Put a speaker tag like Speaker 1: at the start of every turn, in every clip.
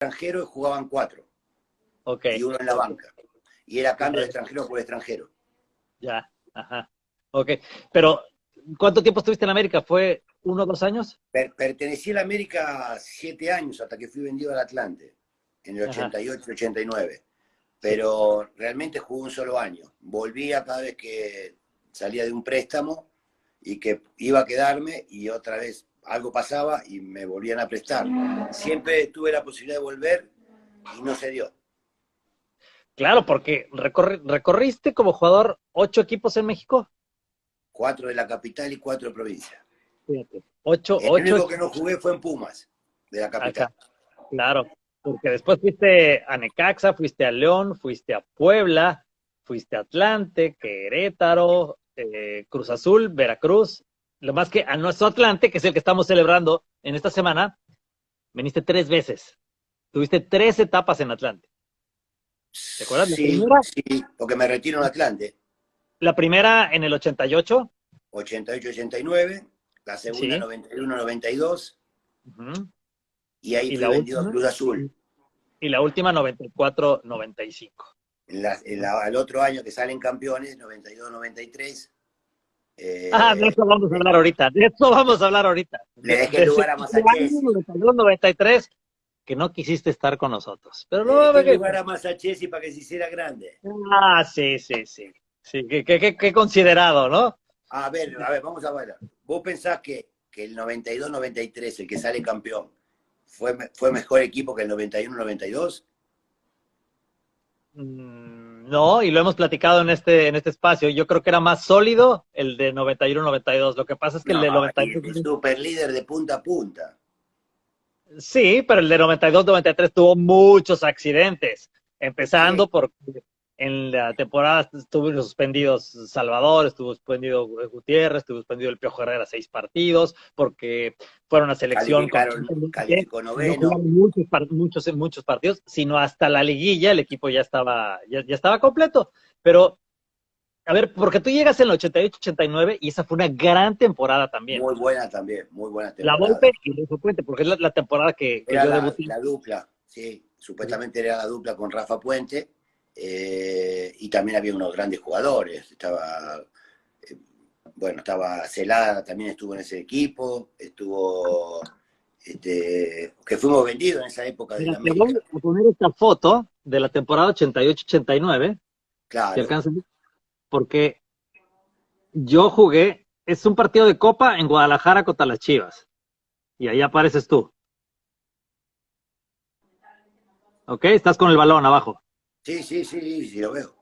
Speaker 1: extranjero y jugaban 4.
Speaker 2: Ok.
Speaker 1: Y uno en la banca. Y era cambio de extranjero por extranjero.
Speaker 2: Ya, ajá. Ok. Pero, ¿cuánto tiempo estuviste en América? ¿Fue 1 o 2 años?
Speaker 1: Pertenecí a la América 7 años hasta que fui vendido al Atlante, en el
Speaker 2: Ajá.
Speaker 1: 88-89.
Speaker 2: Sí.
Speaker 1: Pero realmente jugué un solo año. Volvía cada vez que salía de un préstamo y que iba a quedarme y otra vez algo pasaba y me volvían a prestar. Siempre tuve la posibilidad de volver y no se dio.
Speaker 2: Claro, porque recorriste como jugador 8 equipos en México.
Speaker 1: 4 de la capital y 4 de provincia.
Speaker 2: Fíjate. 8,
Speaker 1: El
Speaker 2: 8
Speaker 1: único que no jugué fue en Pumas, de la capital.
Speaker 2: acá. Claro, porque después fuiste a Necaxa, fuiste a León, fuiste a Puebla, fuiste a Atlante, Querétaro, Cruz Azul, Veracruz. Lo más que a nuestro Atlante, que es el que estamos celebrando en esta semana, viniste 3 veces. Tuviste 3 etapas en Atlante. ¿Te acuerdas?
Speaker 1: Sí, sí, porque me retiro en Atlante.
Speaker 2: La primera en el 88.
Speaker 1: 88-89, la segunda
Speaker 2: Sí.
Speaker 1: 91-92,
Speaker 2: Uh-huh.
Speaker 1: y ahí
Speaker 2: Y
Speaker 1: fui
Speaker 2: la
Speaker 1: vendido a
Speaker 2: última,
Speaker 1: Cruz Azul.
Speaker 2: y la última 94-95.
Speaker 1: El otro año que salen campeones, 92-93,
Speaker 2: De eso vamos a hablar ahorita. De eso vamos a hablar ahorita.
Speaker 1: le dejé
Speaker 2: De
Speaker 1: el
Speaker 2: ese
Speaker 1: lugar a
Speaker 2: año
Speaker 1: Masachesi.
Speaker 2: 92-93 que no quisiste estar con nosotros. Pero
Speaker 1: Le
Speaker 2: no,
Speaker 1: dejé el lugar a Masachesi para que se hiciera grande.
Speaker 2: sí, sí, sí. Sí, qué considerado, ¿no?
Speaker 1: A ver, vamos a ver. ¿Vos pensás que el 92-93, el que sale campeón, fue mejor equipo que el 91-92?
Speaker 2: No, y lo hemos platicado en este espacio. Yo creo que era más sólido el de 91-92. Lo que pasa es que el
Speaker 1: No,
Speaker 2: de
Speaker 1: y
Speaker 2: 92.
Speaker 1: el super líder de punta a punta.
Speaker 2: Sí, pero el de 92-93 tuvo muchos accidentes,
Speaker 1: Sí,
Speaker 2: empezando por en la temporada estuvieron suspendidos Salvador, estuvo suspendido Gutiérrez, estuvo suspendido el Piojo Herrera 6 partidos, porque fueron a selección con
Speaker 1: calificó
Speaker 2: no
Speaker 1: noveno.
Speaker 2: jugaron muchos partidos, sino hasta la liguilla el equipo ya estaba completo. Pero, a ver, porque tú llegas en el 88-89 y esa fue una gran temporada también.
Speaker 1: Muy buena también, muy buena
Speaker 2: La
Speaker 1: temporada.
Speaker 2: Volpe y Luis Puente, porque es la temporada que
Speaker 1: Era
Speaker 2: yo debuté.
Speaker 1: la dupla, sí, supuestamente era la dupla con Rafa Puente, y también había unos grandes jugadores. Estaba Celada, también estuvo en ese equipo, estuvo, que fuimos vendidos en esa época del
Speaker 2: Mira, te voy
Speaker 1: América.
Speaker 2: a poner esta foto de la temporada 88-89, si
Speaker 1: Claro,
Speaker 2: alcanzan, porque yo jugué, es un partido de Copa en Guadalajara contra las Chivas, y ahí apareces tú, ¿ok? Estás con el balón abajo.
Speaker 1: sí, sí, sí, sí, lo veo.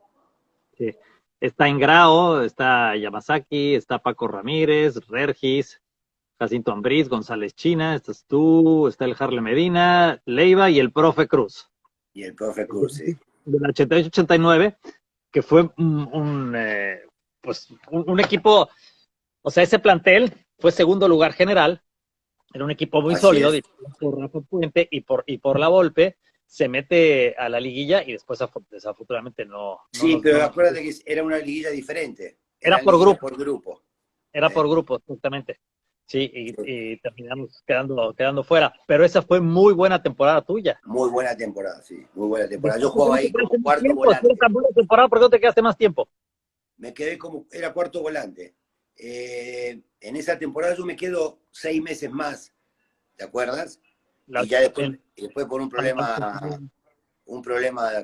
Speaker 2: Sí. Está Ingrao, está Yamazaki, está Paco Ramírez, Regis, Jacinto Ambriz, González China, estás tú, está el Harle Medina, Leiva y el profe Cruz.
Speaker 1: Y el profe Cruz, sí.
Speaker 2: Del 88-89, que fue un equipo, o sea, ese plantel fue segundo lugar general, era un equipo muy
Speaker 1: Así
Speaker 2: sólido,
Speaker 1: es.
Speaker 2: por Rafa Puente y por la Volpe, se mete a la liguilla y después desafortunadamente
Speaker 1: Sí, pero acuérdate que era una liguilla diferente.
Speaker 2: era
Speaker 1: Eran
Speaker 2: por
Speaker 1: liguillas
Speaker 2: grupo,
Speaker 1: por grupo.
Speaker 2: era por grupo, exactamente. Sí, y terminamos quedando fuera. Pero esa fue muy buena temporada tuya.
Speaker 1: Muy buena temporada, sí. Muy buena temporada. Yo
Speaker 2: Después, ¿por qué
Speaker 1: jugaba
Speaker 2: no te
Speaker 1: ahí como
Speaker 2: quedaste más
Speaker 1: cuarto
Speaker 2: tiempo? Si era
Speaker 1: volante.
Speaker 2: tan buena temporada, ¿por qué no te quedaste más tiempo?
Speaker 1: Me quedé era cuarto volante. En esa temporada yo me quedo 6 meses más, ¿te acuerdas?
Speaker 2: La,
Speaker 1: Y ya
Speaker 2: el-
Speaker 1: después por un problema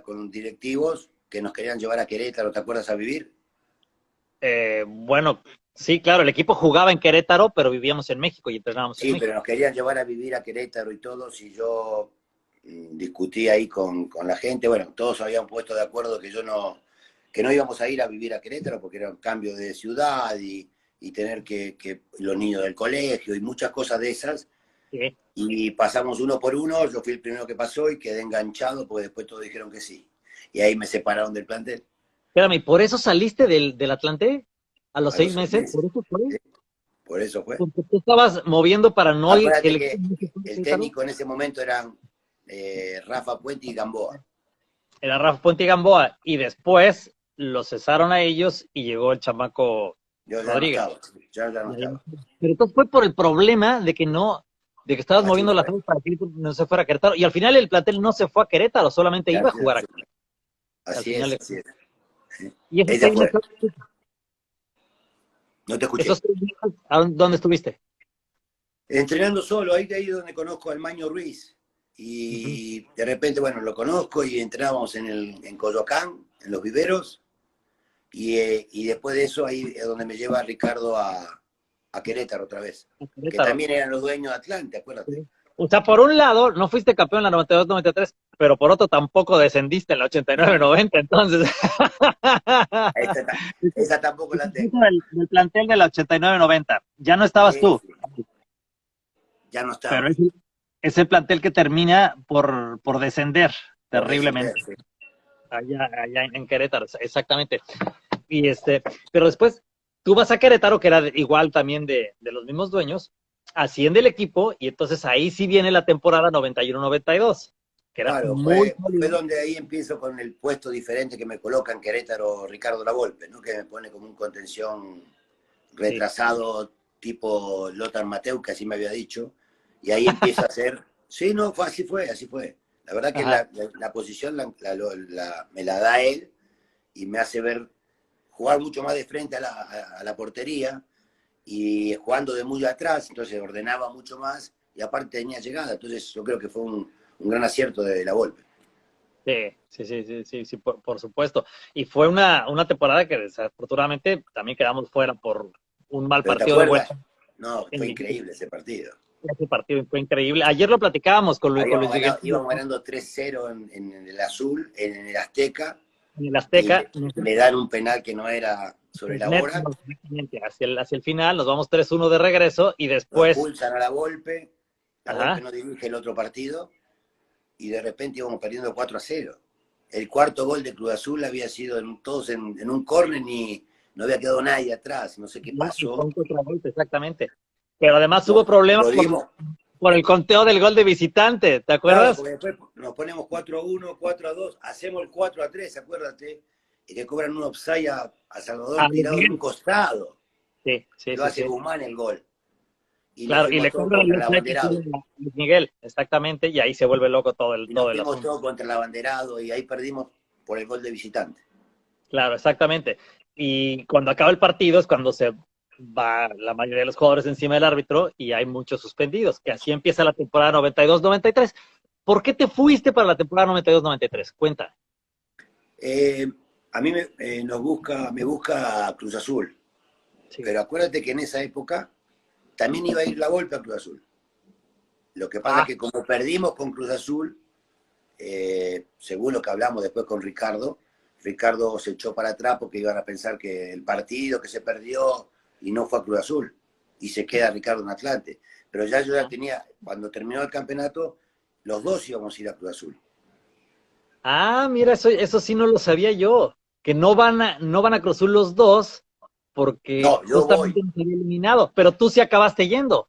Speaker 1: con directivos que nos querían llevar a Querétaro, ¿te acuerdas? A vivir.
Speaker 2: bueno, sí, claro, el equipo jugaba en Querétaro, pero vivíamos en México y entrenábamos en
Speaker 1: Sí, pero
Speaker 2: México.
Speaker 1: nos querían llevar a vivir a Querétaro y todos, y yo discutí ahí con la gente. Bueno, todos habían puesto de acuerdo que no íbamos a ir a vivir a Querétaro porque era un cambio de ciudad y tener que los niños del colegio y muchas cosas de esas.
Speaker 2: Sí.
Speaker 1: Y pasamos uno por uno, yo fui el primero que pasó y quedé enganchado porque después todos dijeron que sí. Y ahí me separaron del plantel
Speaker 2: Espérame, ¿por eso saliste del Atlante a los
Speaker 1: a
Speaker 2: seis
Speaker 1: los seis
Speaker 2: meses?
Speaker 1: meses.
Speaker 2: ¿Por eso fue?
Speaker 1: ¿Sí? Por eso fue.
Speaker 2: Porque tú estabas moviendo para no ir, que el
Speaker 1: Acuérdate
Speaker 2: equipo
Speaker 1: que
Speaker 2: no se fuera a
Speaker 1: el
Speaker 2: Querétaro.
Speaker 1: técnico en ese momento eran Rafa Puente y Gamboa.
Speaker 2: Era Rafa Puente y Gamboa, y después los cesaron a ellos y llegó el chamaco
Speaker 1: Yo ya no
Speaker 2: Rodríguez.
Speaker 1: estaba, yo ya no estaba.
Speaker 2: Pero entonces fue por el problema de que no de que estabas
Speaker 1: Así
Speaker 2: moviendo las
Speaker 1: fue.
Speaker 2: cosas para que no se fuera a Querétaro. Y al final el plantel no se fue a Querétaro, solamente iba a
Speaker 1: Así,
Speaker 2: jugar
Speaker 1: así,
Speaker 2: aquí, al
Speaker 1: así
Speaker 2: final
Speaker 1: es,
Speaker 2: de
Speaker 1: así es.
Speaker 2: Y esos
Speaker 1: Esa
Speaker 2: seis
Speaker 1: fue.
Speaker 2: meses,
Speaker 1: No te
Speaker 2: esos
Speaker 1: escuché.
Speaker 2: 6 meses, ¿dónde estuviste?
Speaker 1: Entrenando solo, ahí donde conozco al Maño Ruiz.
Speaker 2: Ujú.
Speaker 1: Y de repente, bueno, lo conozco y entrenábamos en Coyoacán, en los viveros. Y después de eso, ahí es donde me lleva Ricardo a Querétaro otra vez.
Speaker 2: A
Speaker 1: Que
Speaker 2: Querétaro.
Speaker 1: también eran los dueños de Atlante,
Speaker 2: Sí.
Speaker 1: acuérdate.
Speaker 2: O sea, por un lado, no fuiste campeón en la 92-93, pero por otro tampoco descendiste en la
Speaker 1: No,
Speaker 2: 89-90, entonces.
Speaker 1: esa, esa tampoco la tengo.
Speaker 2: Del plantel de la 89-90. Ya no estabas
Speaker 1: Sí,
Speaker 2: tú,
Speaker 1: sí, ya no
Speaker 2: pero
Speaker 1: estaba.
Speaker 2: es el plantel que termina por descender
Speaker 1: Por descender,
Speaker 2: terriblemente
Speaker 1: sí.
Speaker 2: allá en Querétaro, exactamente. Y pero después tú vas a Querétaro, que era igual también de los mismos dueños, asciende el equipo y entonces ahí sí viene la temporada 91-92, que era
Speaker 1: Claro,
Speaker 2: muy
Speaker 1: fue
Speaker 2: sólida.
Speaker 1: donde ahí empiezo con el puesto diferente que me coloca en Querétaro Ricardo Lavolpe, ¿no? Que me pone como un contención
Speaker 2: Sí.
Speaker 1: retrasado tipo Lothar Mateu, que así me había dicho, y ahí empieza a ser, sí, no, así fue, así fue. La verdad que
Speaker 2: Ajá.
Speaker 1: la posición me la da él y me hace ver, jugar mucho más de frente a la portería y jugando de muy atrás, entonces ordenaba mucho más y aparte tenía llegada, entonces yo creo que fue un gran acierto de la Volpe.
Speaker 2: Sí, por supuesto. Y fue una temporada que desafortunadamente también quedamos fuera por un mal
Speaker 1: Pero ¿te
Speaker 2: partido de vuelta
Speaker 1: acuerdas? No,
Speaker 2: en
Speaker 1: fue
Speaker 2: Liguilla.
Speaker 1: increíble ese partido.
Speaker 2: Ese partido fue increíble. Ayer lo platicábamos con Luis Miguel
Speaker 1: Íbamos ganando 3-0 en el azul, en el Azteca,
Speaker 2: en el
Speaker 1: y
Speaker 2: Azteca.
Speaker 1: le dan un penal que no era sobre la hora,
Speaker 2: Hacia el final, nos vamos 3-1 de regreso y
Speaker 1: nos
Speaker 2: después,
Speaker 1: expulsan a la Volpe
Speaker 2: ajá,
Speaker 1: no dirige el otro partido, y de repente íbamos perdiendo 4-0. El cuarto gol de Cruz Azul había sido todos en un córner y no había quedado nadie atrás, no sé qué
Speaker 2: y fue
Speaker 1: pasó.
Speaker 2: un contragolpe, exactamente. Pero además hubo
Speaker 1: Y
Speaker 2: problemas
Speaker 1: lo dimos,
Speaker 2: por el conteo del gol de visitante, ¿te
Speaker 1: claro,
Speaker 2: acuerdas?
Speaker 1: porque después nos ponemos 4-1, 4-2, hacemos el 4-3, acuérdate, y le cobran un offside a
Speaker 2: A
Speaker 1: Salvador
Speaker 2: Luis
Speaker 1: tirado en un
Speaker 2: Miguel.
Speaker 1: costado,
Speaker 2: Sí,
Speaker 1: y
Speaker 2: sí,
Speaker 1: lo
Speaker 2: sí,
Speaker 1: hace
Speaker 2: sí.
Speaker 1: Guzmán el gol. Y nos
Speaker 2: Claro, y
Speaker 1: fuimos
Speaker 2: le
Speaker 1: todos
Speaker 2: cobran
Speaker 1: contra
Speaker 2: el
Speaker 1: el
Speaker 2: offside que
Speaker 1: abanderado.
Speaker 2: tiene a Luis Miguel, exactamente, y ahí se vuelve loco
Speaker 1: Y nos
Speaker 2: todo el
Speaker 1: fuimos
Speaker 2: asunto.
Speaker 1: todos contra el abanderado y ahí perdimos por el gol de visitante.
Speaker 2: Claro, exactamente. Y cuando acaba el partido es cuando se va la mayoría de los jugadores encima del árbitro y hay muchos suspendidos, que así empieza la temporada 92-93. ¿Por qué te fuiste para la temporada 92-93? Cuenta.
Speaker 1: Eh, a mí me busca Cruz Azul,
Speaker 2: Sí.
Speaker 1: pero acuérdate que en esa época también iba a ir la Volpe a Cruz Azul. Lo que pasa es
Speaker 2: Ah,
Speaker 1: que como perdimos con Cruz Azul, según lo que hablamos después con Ricardo, Ricardo se echó para atrás porque iban a pensar que el partido que se perdió y no fue a Cruz Azul y se queda Ricardo en Atlante. Pero yo ya tenía, cuando terminó el campeonato, los dos íbamos a ir a Cruz Azul.
Speaker 2: mira, eso sí no lo sabía yo, que no van a Cruz Azul los dos porque
Speaker 1: No, yo voy.
Speaker 2: justamente nos había eliminado, pero tú sí acabaste yendo.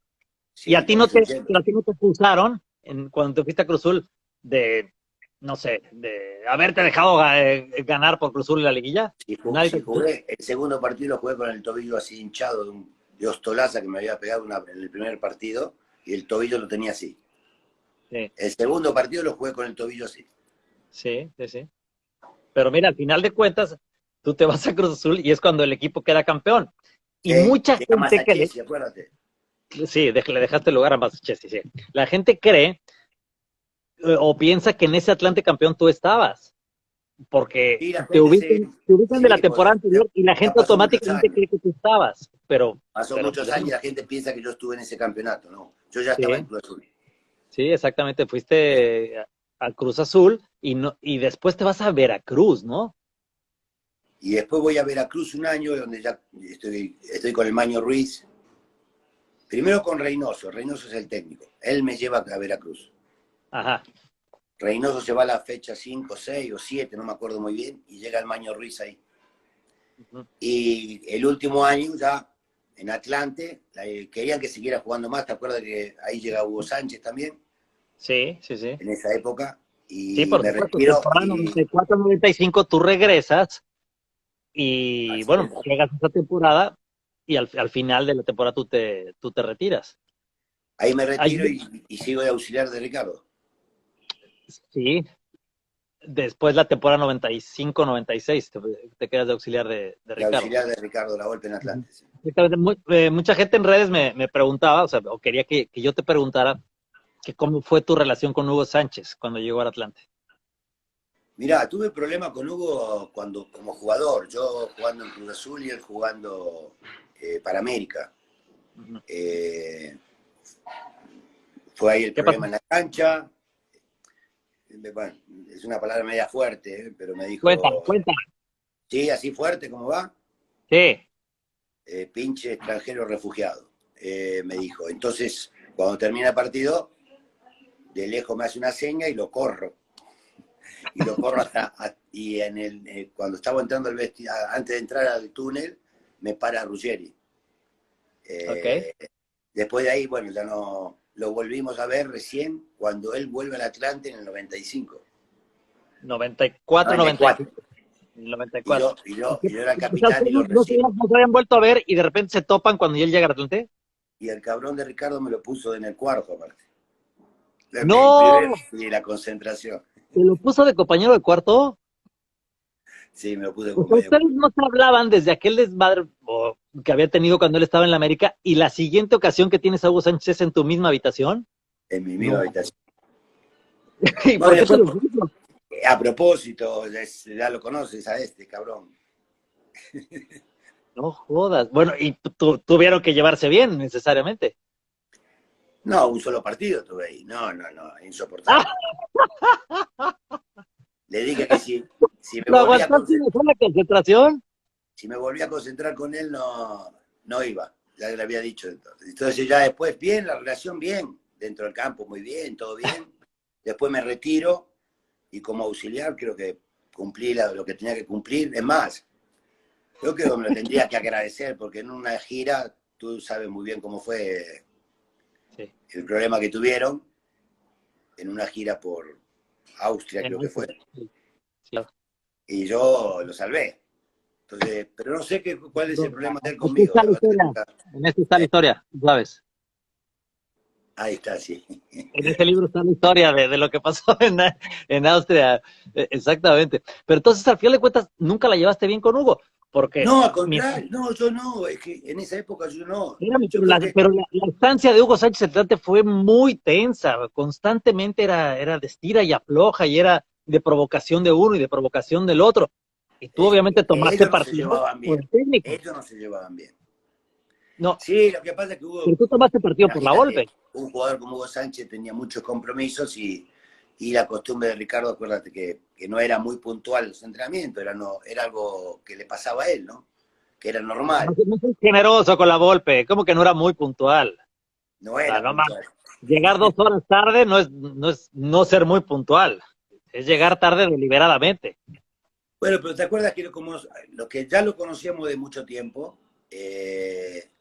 Speaker 2: Y
Speaker 1: Sí, por eso yendo.
Speaker 2: a ti no te acusaron cuando te fuiste a Cruz Azul de, no sé, de haberte dejado ganar por Cruz Azul en la liguilla. Nadie te
Speaker 1: Si
Speaker 2: acusó.
Speaker 1: jugué, el segundo partido lo jugué con el tobillo así hinchado de Ostolaza que me había pegado en el primer partido y el tobillo lo tenía así.
Speaker 2: Sí,
Speaker 1: El segundo partido lo jugué con el tobillo así.
Speaker 2: sí. Pero mira, al final de cuentas, tú te vas a Cruz Azul y es cuando el equipo queda campeón. Y
Speaker 1: Sí,
Speaker 2: mucha
Speaker 1: llega más
Speaker 2: gente
Speaker 1: a
Speaker 2: cree,
Speaker 1: Chelsea, acuérdate.
Speaker 2: sí, le dejaste el lugar a Massachusetts, sí. La gente cree o piensa que en ese Atlante campeón tú estabas, porque
Speaker 1: Y la gente
Speaker 2: te ubican de la
Speaker 1: sí, pues
Speaker 2: temporada anterior y la
Speaker 1: ya
Speaker 2: gente
Speaker 1: pasó muchos
Speaker 2: automáticamente
Speaker 1: años.
Speaker 2: cree que tú estabas,
Speaker 1: Pasó
Speaker 2: pero
Speaker 1: muchos
Speaker 2: pues
Speaker 1: años y
Speaker 2: no.
Speaker 1: la gente piensa que yo estuve en ese campeonato, ¿no? Yo ya estaba en
Speaker 2: Sí,
Speaker 1: Cruz Azul.
Speaker 2: sí, exactamente.
Speaker 1: Sí.
Speaker 2: Fuiste a Cruz Azul y no, y después te vas a Veracruz, ¿no?
Speaker 1: Y después voy a Veracruz un año, donde ya estoy con el Maño Ruiz. Primero con Reynoso, Reynoso es el técnico. Él me lleva a Veracruz.
Speaker 2: Ajá.
Speaker 1: Reynoso se va a la fecha 5, 6 o 7, no me acuerdo muy bien, y llega el Maño Ruiz ahí.
Speaker 2: Ujú.
Speaker 1: Y el último año ya en Atlante, querían que siguiera jugando más, ¿te acuerdas que ahí llega Hugo Sánchez también,
Speaker 2: Sí.
Speaker 1: en esa época?
Speaker 2: Sí,
Speaker 1: Y
Speaker 2: por
Speaker 1: me
Speaker 2: supuesto.
Speaker 1: retiro
Speaker 2: Temporada
Speaker 1: y
Speaker 2: 94-95 tú regresas y
Speaker 1: así
Speaker 2: bueno,
Speaker 1: es.
Speaker 2: juegas esa temporada y al final de la temporada tú te retiras.
Speaker 1: Ahí me
Speaker 2: Ay,
Speaker 1: retiro y sigo de auxiliar de Ricardo.
Speaker 2: sí, después la temporada 95-96 te quedas de auxiliar de
Speaker 1: De
Speaker 2: Ricardo.
Speaker 1: auxiliar de Ricardo Lavolpe en
Speaker 2: Ujú.
Speaker 1: Atlante. Sí.
Speaker 2: Exactamente. Mucha gente en redes me preguntaba, o sea, o quería que yo te preguntara que cómo fue tu relación con Hugo Sánchez cuando llegó al Atlante.
Speaker 1: Mirá, tuve problema con Hugo cuando, como jugador, yo jugando en Cruz Azul y él jugando para América.
Speaker 2: Ujú.
Speaker 1: Eh, Fue ahí el
Speaker 2: ¿Qué pasó?
Speaker 1: problema en la cancha. Bueno, es una palabra media fuerte, pero me
Speaker 2: Cuéntame,
Speaker 1: dijo,
Speaker 2: cuéntame.
Speaker 1: sí, así fuerte como va,
Speaker 2: Sí,
Speaker 1: pinche extranjero refugiado, me dijo. Entonces, cuando termina el partido, de lejos me hace una seña y lo corro. Y lo corro y cuando estaba entrando al antes de entrar al túnel, me para Ruggeri.
Speaker 2: ok.
Speaker 1: Eh, Después de ahí, bueno, ya no lo volvimos a ver recién cuando él vuelve al Atlante en el 95.
Speaker 2: 94-95.
Speaker 1: 94.
Speaker 2: El
Speaker 1: Y
Speaker 2: 94.
Speaker 1: yo, y yo, y yo era el
Speaker 2: O sea,
Speaker 1: capitán y
Speaker 2: ustedes
Speaker 1: lo recibo.
Speaker 2: no se habían vuelto a ver y de repente se topan cuando él llega al Atlante.
Speaker 1: Y el cabrón de Ricardo me lo puso en el cuarto, aparte. El primer
Speaker 2: No,
Speaker 1: y la concentración.
Speaker 2: se lo puso de compañero de cuarto.
Speaker 1: Sí, me lo puso de
Speaker 2: O sea,
Speaker 1: compañero.
Speaker 2: ustedes no se hablaban desde aquel desmadre que había tenido cuando él estaba en la América y la siguiente ocasión que tienes a Hugo Sánchez en tu misma habitación.
Speaker 1: En mi misma
Speaker 2: No.
Speaker 1: habitación.
Speaker 2: ¿Y
Speaker 1: Bueno,
Speaker 2: por qué te
Speaker 1: después,
Speaker 2: lo puso?
Speaker 1: a propósito, ya lo conoces a este cabrón.
Speaker 2: No jodas. Bueno, y tuvieron que llevarse bien necesariamente.
Speaker 1: No, un solo partido tuve ahí. No, no, no,
Speaker 2: ¡Ah!
Speaker 1: insoportable. Le dije que si me
Speaker 2: ¿Lo
Speaker 1: volvía a
Speaker 2: aguantaste
Speaker 1: concentrar,
Speaker 2: mejor la concentración?
Speaker 1: si me volvía a concentrar con él, no iba. Ya le había dicho entonces. Entonces ya después, bien, la relación bien. Dentro del campo, muy bien, todo bien. Después me retiro y como auxiliar creo que cumplí lo que tenía que cumplir. Es más, creo que me lo tendría que agradecer porque en una gira, tú sabes muy bien cómo fue
Speaker 2: Sí.
Speaker 1: el problema que tuvieron en una gira por Austria,
Speaker 2: En
Speaker 1: creo que
Speaker 2: Austria.
Speaker 1: fue,
Speaker 2: Sí, claro.
Speaker 1: y yo lo salvé. Entonces, pero no sé cuál es el
Speaker 2: No,
Speaker 1: problema de él
Speaker 2: aquí
Speaker 1: conmigo,
Speaker 2: está
Speaker 1: la
Speaker 2: la
Speaker 1: verdad que
Speaker 2: historia.
Speaker 1: nunca.
Speaker 2: En esto está la
Speaker 1: eh,
Speaker 2: historia, ¿sabes?
Speaker 1: Ahí está, sí.
Speaker 2: En ese libro está la historia de lo que pasó en Austria. Exactamente. Pero entonces, al final de cuentas, nunca la llevaste bien con Hugo, porque
Speaker 1: No, al
Speaker 2: mientras
Speaker 1: contrario, no, yo no, es que en esa época yo no.
Speaker 2: Espérame,
Speaker 1: Yo creo que
Speaker 2: pero la estancia de Hugo Sánchez Atlante fue muy tensa, constantemente era de estira y afloja y era de provocación de uno y de provocación del otro. Y tú obviamente tomaste
Speaker 1: ellos no se
Speaker 2: partido
Speaker 1: llevaban
Speaker 2: por
Speaker 1: bien,
Speaker 2: el técnico.
Speaker 1: ellos no se llevaban bien.
Speaker 2: No,
Speaker 1: Sí, lo que pasa es que
Speaker 2: pero
Speaker 1: hubo,
Speaker 2: tú tomaste partido por la
Speaker 1: imagínate,
Speaker 2: Volpe.
Speaker 1: un jugador como Hugo Sánchez tenía muchos compromisos y la costumbre de Ricardo, acuérdate que no era muy puntual los entrenamientos, era algo que le pasaba a él, ¿no? Que era
Speaker 2: No,
Speaker 1: normal,
Speaker 2: no soy generoso con la Volpe, como que no era muy puntual.
Speaker 1: no
Speaker 2: O sea,
Speaker 1: era
Speaker 2: no mames,
Speaker 1: puntual.
Speaker 2: llegar 2 horas tarde no es no ser muy puntual, es llegar tarde deliberadamente.
Speaker 1: Bueno, pero ¿te acuerdas que como lo que ya lo conocíamos de mucho tiempo,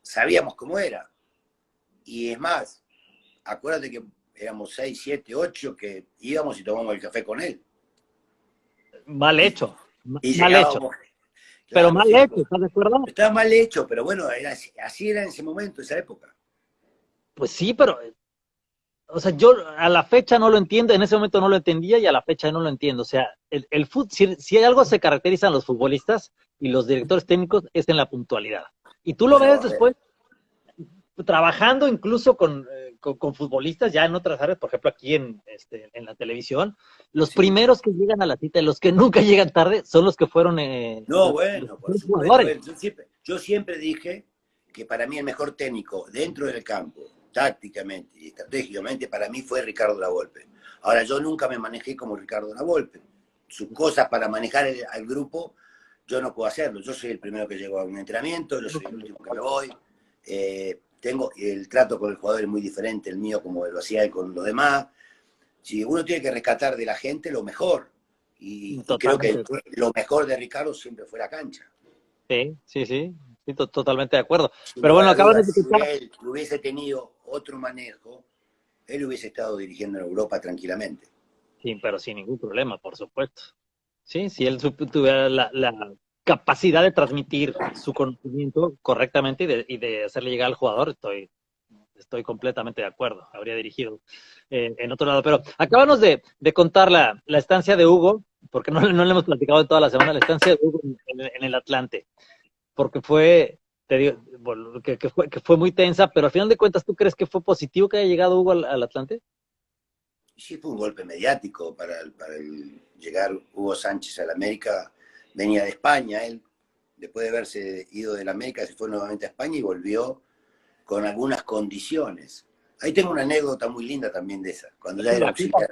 Speaker 1: sabíamos cómo era? Y es más, acuérdate que éramos 6, 7, 8 que íbamos y tomamos el café con él.
Speaker 2: Mal
Speaker 1: Y,
Speaker 2: hecho,
Speaker 1: y
Speaker 2: mal hecho,
Speaker 1: llegábamos,
Speaker 2: pero
Speaker 1: claro,
Speaker 2: mal
Speaker 1: sí,
Speaker 2: hecho,
Speaker 1: pues,
Speaker 2: ¿estás de acuerdo?
Speaker 1: estaba mal hecho, pero bueno, así era en ese momento, esa época.
Speaker 2: Pues sí, pero, o sea, yo a la fecha no lo entiendo, en ese momento no lo entendía y a la fecha no lo entiendo. O sea, si hay algo se caracterizan los futbolistas y los directores técnicos es en la puntualidad. Y tú lo
Speaker 1: Bueno,
Speaker 2: ves
Speaker 1: a ver,
Speaker 2: después trabajando incluso con futbolistas ya en otras áreas, por ejemplo aquí en la televisión, los
Speaker 1: sí.
Speaker 2: primeros que llegan a la cita y los que nunca llegan tarde son los que fueron
Speaker 1: No,
Speaker 2: los
Speaker 1: bueno, por supuesto. A
Speaker 2: jugadores.
Speaker 1: ver, yo siempre dije que para mí el mejor técnico dentro del campo, tácticamente y estratégicamente, para mí fue Ricardo Lavolpe. Ahora, yo nunca me manejé como Ricardo Lavolpe. Sus cosas para manejar al grupo, yo no puedo hacerlo. Yo soy el primero que llego a un entrenamiento, yo soy el último que me voy. Tengo el trato con el jugador es muy diferente, el mío como lo hacía él con los demás. Si uno tiene que rescatar de la gente lo mejor, y creo que
Speaker 2: Totalmente.
Speaker 1: lo mejor de Ricardo siempre fue la cancha.
Speaker 2: Sí, sí, sí, sí, totalmente de acuerdo.
Speaker 1: Sin
Speaker 2: Pero
Speaker 1: lugar
Speaker 2: bueno,
Speaker 1: a
Speaker 2: acabas de
Speaker 1: dudas, si
Speaker 2: etiquetar.
Speaker 1: él hubiese tenido otro manejo, él hubiese estado dirigiendo en Europa tranquilamente.
Speaker 2: Sí, pero sin ningún problema, por supuesto. Sí, si él tuviera la capacidad de transmitir su conocimiento correctamente y de hacerle llegar al jugador, Estoy completamente de acuerdo. Habría dirigido en otro lado. Pero acábanos de contar la estancia de Hugo, porque no le hemos platicado en toda la semana, la estancia de Hugo en el Atlante. Porque fue, te digo, bueno, que fue muy tensa, pero al final de cuentas, ¿tú crees que fue positivo que haya llegado Hugo al Atlante?
Speaker 1: Sí, fue un golpe mediático para el llegar Hugo Sánchez al América. Venía de España, él, después de haberse ido del América, se fue nuevamente a España y volvió con algunas condiciones. Ahí tengo una anécdota muy linda también de esa, cuando ya era auxiliar.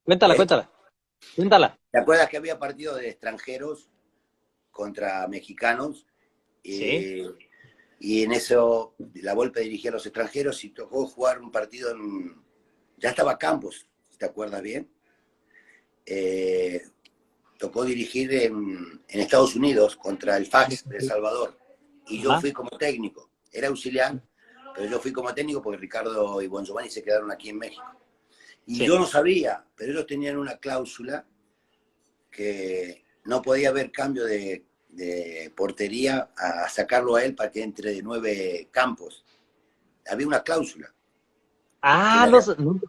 Speaker 2: Cuéntala,
Speaker 1: ¿Eh?
Speaker 2: cuéntala, cuéntala.
Speaker 1: ¿Te acuerdas que había partidos de extranjeros contra mexicanos?
Speaker 2: Sí.
Speaker 1: Y en eso la Volpe dirigía a los extranjeros y tocó jugar un partido ya estaba Campos, si te acuerdas bien. Tocó dirigir en Estados Unidos contra el Fax de El Salvador. Y yo
Speaker 2: Ajá.
Speaker 1: fui como técnico. Era auxiliar, pero yo fui como técnico porque Ricardo y Bongiovanni se quedaron aquí en México. Y
Speaker 2: Sí.
Speaker 1: yo no sabía, pero ellos tenían una cláusula que no podía haber cambio de portería a sacarlo a él para que entre de 9 Campos. Había una cláusula. Que,
Speaker 2: Ah,
Speaker 1: la,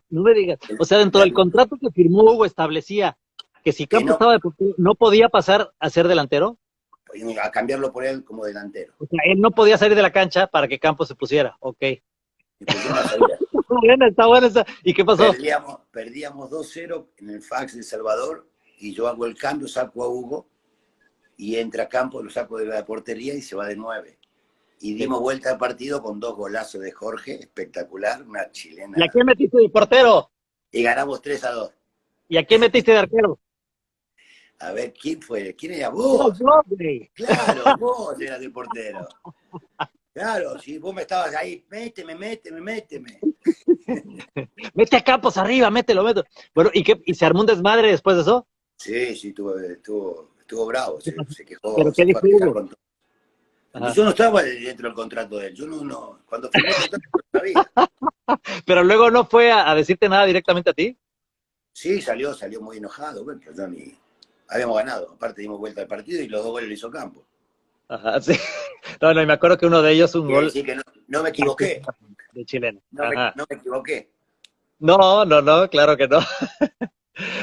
Speaker 2: no me digas. O sea, dentro del contrato que firmó Hugo establecía que si
Speaker 1: que
Speaker 2: Campos
Speaker 1: no,
Speaker 2: estaba de portero, no podía pasar a ser delantero.
Speaker 1: a cambiarlo por él como delantero.
Speaker 2: O sea, él no podía salir de la cancha para que Campos se pusiera. Ok.
Speaker 1: Y pues yo no sabía.
Speaker 2: Está buena esa. ¿Y qué pasó?
Speaker 1: Perdíamos 2-0 en el Fax de El Salvador y yo hago el cambio, saco a Hugo y entra Campos, lo saco de la portería y se va de 9. Y dimos vuelta al partido con 2 golazos de Jorge, espectacular, una
Speaker 2: ¿Y a
Speaker 1: chilena.
Speaker 2: quién metiste de portero?
Speaker 1: Y ganamos 3-2.
Speaker 2: ¿Y a quién metiste de arquero?
Speaker 1: A ver, ¿quién fue? ¿Quién era
Speaker 2: No,
Speaker 1: vos?
Speaker 2: yo, güey.
Speaker 1: Claro, vos eras el portero. Claro, si vos me estabas ahí, méteme.
Speaker 2: Mete a Campos arriba, mételo. Bueno, ¿y se armó un desmadre después de eso?
Speaker 1: Sí, estuvo bravo, se quejó,
Speaker 2: ¿Pero qué
Speaker 1: se fue
Speaker 2: dijo
Speaker 1: a quejar
Speaker 2: Hugo?
Speaker 1: con todo.
Speaker 2: Ajá.
Speaker 1: Yo no estaba dentro del contrato de él, yo no cuando firmé el contrato no sabía.
Speaker 2: Pero luego no fue a decirte nada directamente a ti.
Speaker 1: Sí, salió muy enojado, bueno, pero yo ni... Habíamos ganado, aparte dimos vuelta al partido y los 2 goles lo hizo Campo.
Speaker 2: Ajá, sí. No, y me acuerdo que uno de ellos, un
Speaker 1: Quiere
Speaker 2: gol
Speaker 1: decir que no me equivoqué,
Speaker 2: de chileno. Ajá.
Speaker 1: no me equivoqué.
Speaker 2: No, claro que no.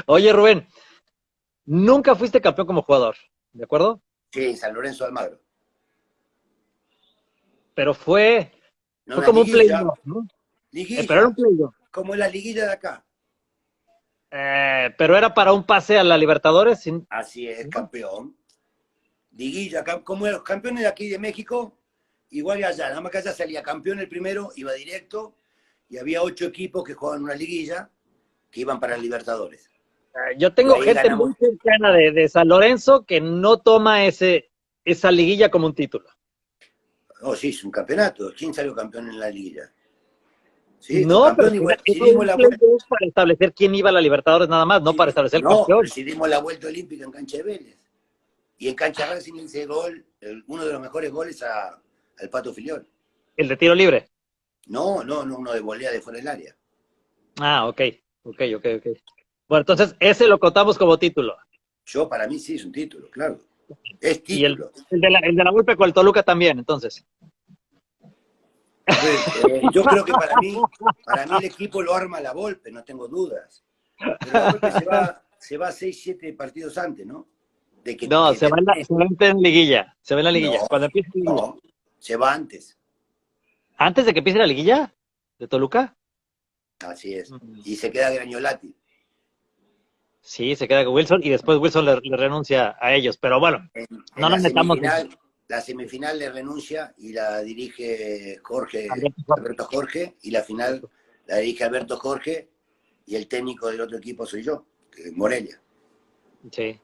Speaker 2: Oye, Rubén, nunca fuiste campeón como jugador, ¿de acuerdo?
Speaker 1: Sí, San Lorenzo de Almagro.
Speaker 2: Pero
Speaker 1: No,
Speaker 2: fue
Speaker 1: una
Speaker 2: como un
Speaker 1: liguilla,
Speaker 2: playoff, ¿no? Pero era un
Speaker 1: liguilla,
Speaker 2: playoff.
Speaker 1: como la liguilla de acá.
Speaker 2: Pero era para un pase a la Libertadores.
Speaker 1: Así es,
Speaker 2: ¿No?
Speaker 1: campeón. Liguilla, como los campeones de aquí de México, igual que allá, nada más que allá salía campeón el primero, iba directo, y había 8 equipos que jugaban una liguilla, que iban para Libertadores.
Speaker 2: Yo
Speaker 1: Y
Speaker 2: tengo
Speaker 1: ahí
Speaker 2: gente
Speaker 1: ganamos.
Speaker 2: muy cercana de San Lorenzo que no toma esa liguilla como un título.
Speaker 1: Oh, sí, es un campeonato. ¿Quién salió campeón en la liguilla? Sí, fue
Speaker 2: No, pero
Speaker 1: campeón igual. Si
Speaker 2: era
Speaker 1: dimos
Speaker 2: un
Speaker 1: la vuelta,
Speaker 2: playoff para establecer quién iba a la Libertadores nada más, no para establecer el
Speaker 1: no,
Speaker 2: campeón.
Speaker 1: pero si dimos la vuelta olímpica en cancha de Vélez. Y en cancha de Racing hice gol, uno de los mejores goles al Pato Filiol.
Speaker 2: El de tiro libre.
Speaker 1: No, uno de volea de fuera del área.
Speaker 2: Ah, ok. Bueno, entonces ese lo contamos como título.
Speaker 1: Para mí sí es un título, claro. Es
Speaker 2: Y
Speaker 1: título.
Speaker 2: el de la Volpe con el Toluca también, entonces.
Speaker 1: Yo creo que para mí el equipo lo arma la Volpe, no tengo dudas. Pero la Volpe se va 6-7 partidos antes, ¿no?
Speaker 2: No, se va en liguilla. Se va en la liguilla.
Speaker 1: No,
Speaker 2: Cuando empiece la liguilla.
Speaker 1: no, se va antes.
Speaker 2: ¿Antes de que empiece la liguilla de Toluca?
Speaker 1: Así es. Y se queda Grañolati.
Speaker 2: Sí, se queda con Wilson y después Wilson le renuncia a ellos. Pero bueno, no nos metamos.
Speaker 1: La semifinal le renuncia y la dirige
Speaker 2: Alberto.
Speaker 1: Alberto Jorge, y la final la dirige Alberto Jorge, y el técnico del otro equipo soy yo, Morelia.
Speaker 2: Sí,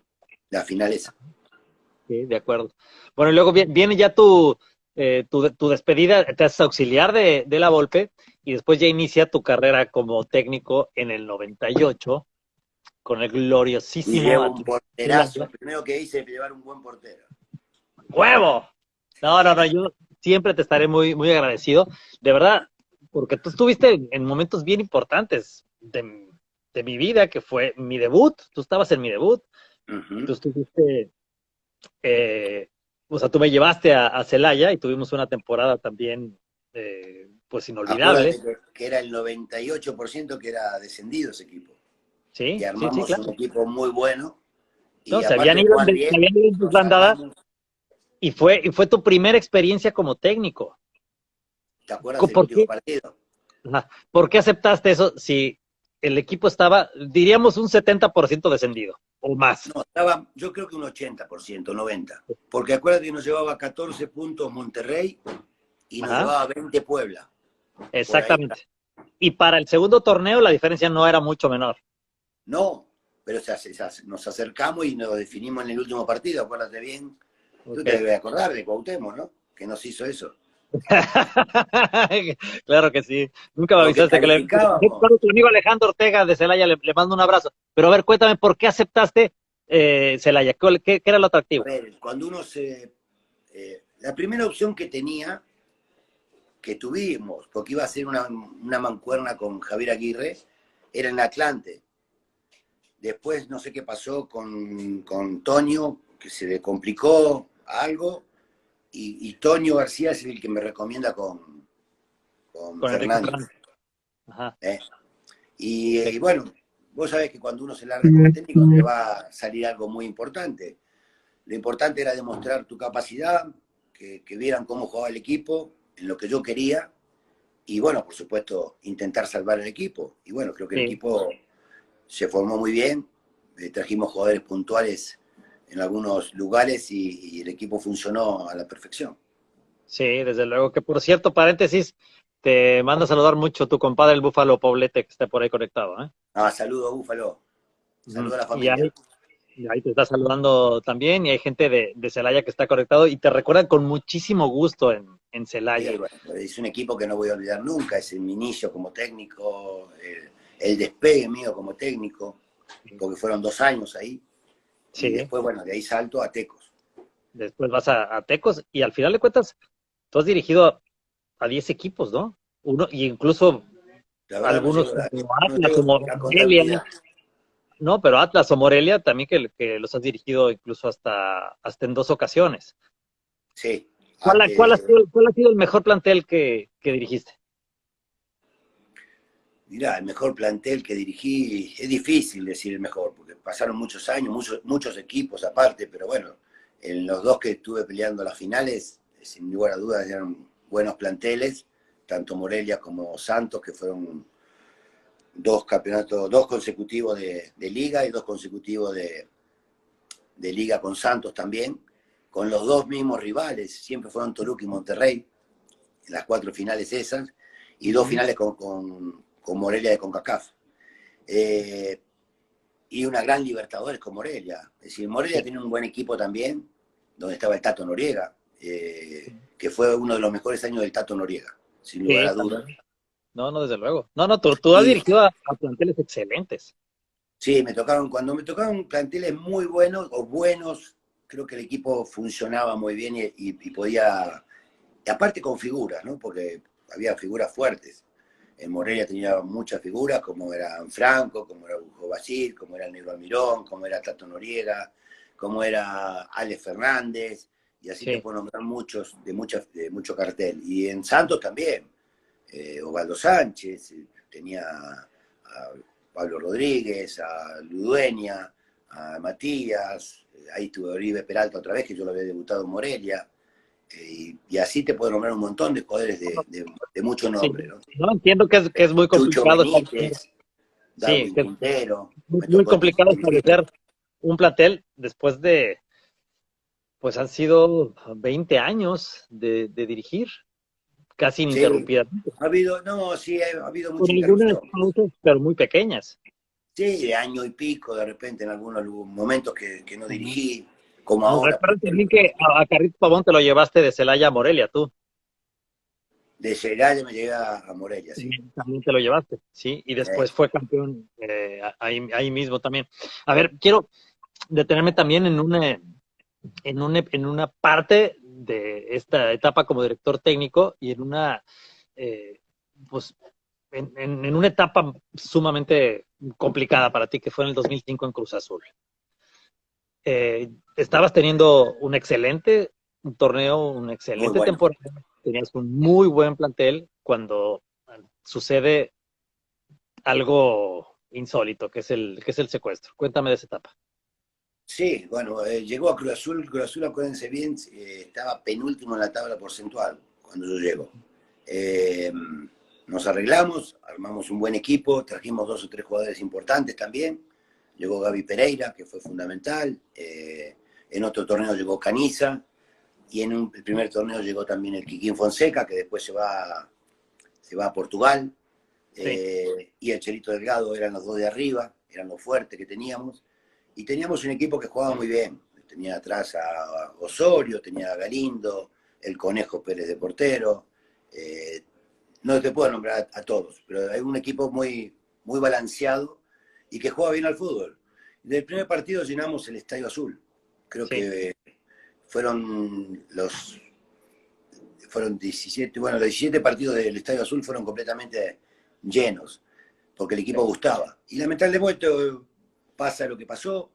Speaker 1: La final esa.
Speaker 2: sí, de acuerdo. Bueno, y luego viene ya tu despedida, te haces auxiliar de la Volpe y después ya inicia tu carrera como técnico en el 98 con el
Speaker 1: Y
Speaker 2: gloriosísimo
Speaker 1: llevo un porterazo. Lo primero que hice es llevar un buen portero.
Speaker 2: ¡Huevo! No, yo siempre te estaré muy, muy agradecido, de verdad, porque tú estuviste en momentos bien importantes de mi vida, que fue mi debut, tú estabas en mi debut, tú estuviste, o sea, tú me llevaste a Celaya y tuvimos una temporada también pues inolvidable.
Speaker 1: Acuérdate que era el 98% que era descendido ese equipo. Y
Speaker 2: Sí, sí, sí,
Speaker 1: armamos un
Speaker 2: claro.
Speaker 1: equipo muy bueno.
Speaker 2: No,
Speaker 1: Y aparte de jugar
Speaker 2: se
Speaker 1: bien,
Speaker 2: habían ido en
Speaker 1: nos
Speaker 2: desbandada
Speaker 1: armamos.
Speaker 2: y fue tu primera experiencia como técnico.
Speaker 1: ¿Te acuerdas del
Speaker 2: ¿Por
Speaker 1: último
Speaker 2: qué?
Speaker 1: partido?
Speaker 2: Ajá. ¿Por qué aceptaste eso si el equipo estaba, diríamos, un 70% descendido o más?
Speaker 1: No, estaba, yo creo que un 80%, 90%. Porque acuérdate que nos llevaba 14 puntos Monterrey y nos
Speaker 2: Ajá,
Speaker 1: llevaba 20 Puebla. Por ahí.
Speaker 2: exactamente. Y para el segundo torneo la diferencia no era mucho menor.
Speaker 1: No, pero nos acercamos y nos definimos en el último partido, acuérdate bien. Tú
Speaker 2: Ok.
Speaker 1: te debes acordar de Cuauhtémoc, ¿no? Que nos hizo eso.
Speaker 2: Claro que sí. Nunca me
Speaker 1: Porque
Speaker 2: avisaste que le...
Speaker 1: calificábamos.
Speaker 2: Claro, tu amigo Alejandro Ortega de Celaya le mando un abrazo. Pero a ver, cuéntame, ¿por qué aceptaste Celaya? ¿Qué era lo
Speaker 1: A
Speaker 2: atractivo?
Speaker 1: ver, cuando uno se... la primera opción que tenía, que tuvimos, porque iba a ser una mancuerna con Javier Aguirre, era en Atlante. Después no sé qué pasó con Tonio, que se le complicó algo, y Tonio García es el que me recomienda con
Speaker 2: Con Enrique
Speaker 1: Fernández.
Speaker 2: Fernández. Ajá.
Speaker 1: ¿Eh?
Speaker 2: Ok.
Speaker 1: Y bueno, vos sabés que cuando uno se larga como técnico te va a salir algo muy importante. Lo importante era demostrar tu capacidad, que vieran cómo jugaba el equipo, en lo que yo quería, y bueno, por supuesto, intentar salvar el equipo. Y bueno, creo que el
Speaker 2: Sí,
Speaker 1: equipo se formó muy bien, trajimos jugadores puntuales en algunos lugares y el equipo funcionó a la perfección.
Speaker 2: sí, desde luego. Que por cierto, paréntesis, te manda a saludar mucho tu compadre el Búfalo Poblete que está por ahí conectado, ¿eh?
Speaker 1: Ah, saludo, Búfalo.
Speaker 2: Ujú.
Speaker 1: Saludo a la
Speaker 2: Y
Speaker 1: familia.
Speaker 2: ahí te está saludando también, y hay gente de Celaya que está conectado y te recuerdan con muchísimo gusto en
Speaker 1: Sí,
Speaker 2: Celaya.
Speaker 1: bueno, es un equipo que no voy a olvidar nunca, es mi inicio como técnico, el despegue mío como técnico, porque fueron 2 años ahí, y
Speaker 2: Sí,
Speaker 1: después, bueno, de ahí salto a Tecos.
Speaker 2: después vas a Tecos y al final de cuentas tú has dirigido a 10 equipos, ¿no? Uno, y incluso
Speaker 1: La verdad
Speaker 2: algunos como
Speaker 1: no
Speaker 2: Atlas o
Speaker 1: tengo la
Speaker 2: Morelia,
Speaker 1: contabilidad.
Speaker 2: no, pero Atlas o Morelia también que los has dirigido incluso hasta en 2 ocasiones.
Speaker 1: Sí,
Speaker 2: ¿Cuál ha sido el mejor plantel que dirigiste?
Speaker 1: mirá, el mejor plantel que dirigí, es difícil decir el mejor, porque pasaron muchos años, muchos equipos aparte, pero bueno, en los dos que estuve peleando las finales, sin lugar a dudas eran buenos planteles, tanto Morelia como Santos, que fueron 2 campeonatos, 2 consecutivos de liga y 2 consecutivos de liga con Santos también, con los dos mismos rivales, siempre fueron Toluca y Monterrey, en las 4 finales esas, y 2 finales con Morelia de CONCACAF. Eh, y una gran Libertadores con Morelia. Es decir, Morelia
Speaker 2: Sí,
Speaker 1: tenía un buen equipo también, donde estaba el Tato Noriega, que fue uno de los mejores años del Tato Noriega, sin lugar
Speaker 2: sí,
Speaker 1: a dudas.
Speaker 2: también. No, no, desde luego. No, no, tú has
Speaker 1: Y
Speaker 2: dirigido a planteles excelentes.
Speaker 1: sí, cuando me tocaron planteles muy buenos o buenos, creo que el equipo funcionaba muy bien y podía, y aparte con figuras, ¿no? Porque había figuras fuertes. En Morelia tenía muchas figuras, como era Franco, como era Hugo Basil, como era el Negro Almirón, como era Tato Noriega, como era Alex Fernández, y así te
Speaker 2: Sí,
Speaker 1: puedo nombrar muchos, de mucho cartel. Y en Santos también, Osvaldo Sánchez, tenía a Pablo Rodríguez, a Ludueña, a Matías, ahí tuve a Oribe Peralta otra vez, que yo lo había debutado en Morelia, y así te puedo nombrar un montón de jugadores de mucho
Speaker 2: sí.
Speaker 1: nombre, ¿no?
Speaker 2: No, entiendo que es muy
Speaker 1: Chucho
Speaker 2: complicado establecer,
Speaker 1: Benítez,
Speaker 2: sí,
Speaker 1: Darwin
Speaker 2: que es
Speaker 1: Quintero,
Speaker 2: muy,
Speaker 1: me
Speaker 2: muy
Speaker 1: tocó
Speaker 2: complicado
Speaker 1: dirigir.
Speaker 2: establecer un plantel después pues han sido 20 años de dirigir, casi
Speaker 1: Sí,
Speaker 2: ininterrumpidamente,
Speaker 1: no, sí, ha habido
Speaker 2: con
Speaker 1: mucha
Speaker 2: algunas
Speaker 1: interrupción.
Speaker 2: pausas, pero muy pequeñas.
Speaker 1: Sí, de año y pico, de repente en algunos momentos que no
Speaker 2: Ujú.
Speaker 1: dirigí, como ahora, por
Speaker 2: Recuerdo también
Speaker 1: ejemplo,
Speaker 2: que a Carrito Pavón te lo llevaste de Celaya a Morelia, tú.
Speaker 1: de Celaya me llegué a Morelia, sí.
Speaker 2: También te lo llevaste, ¿sí? Y
Speaker 1: Eh,
Speaker 2: después fue campeón ahí mismo también. A ver, quiero detenerme también en una parte de esta etapa como director técnico y eh, pues, en una etapa sumamente complicada para ti, que fue en el 2005 en Cruz Azul. Estabas teniendo un torneo, una
Speaker 1: Muy
Speaker 2: excelente
Speaker 1: bueno.
Speaker 2: temporada, tenías un muy buen plantel, cuando sucede algo insólito, que es el secuestro. Cuéntame de esa etapa.
Speaker 1: Sí, bueno, llegó a Cruz Azul, acuérdense bien, estaba penúltimo en la tabla porcentual cuando yo llego. Eh, Nos arreglamos, armamos un buen equipo, trajimos 2 o 3 jugadores importantes también. Llegó Gaby Pereira, que fue fundamental. En otro torneo llegó Caniza. Y en el primer torneo llegó también el Kikín Fonseca, que después se va a Portugal.
Speaker 2: Sí,
Speaker 1: Y el Chelito Delgado eran los dos de arriba, eran los fuertes que teníamos. Y teníamos un equipo que jugaba muy bien. Tenía atrás a Osorio, tenía a Galindo, el Conejo Pérez de portero. No te puedo nombrar a todos, pero hay un equipo muy, muy balanceado y que juega bien al fútbol. Del primer partido llenamos el Estadio Azul. Creo
Speaker 2: sí,
Speaker 1: que fueron 17, bueno, los 17 partidos del Estadio Azul fueron completamente llenos, porque el equipo gustaba. Y lamentablemente pasa lo que pasó,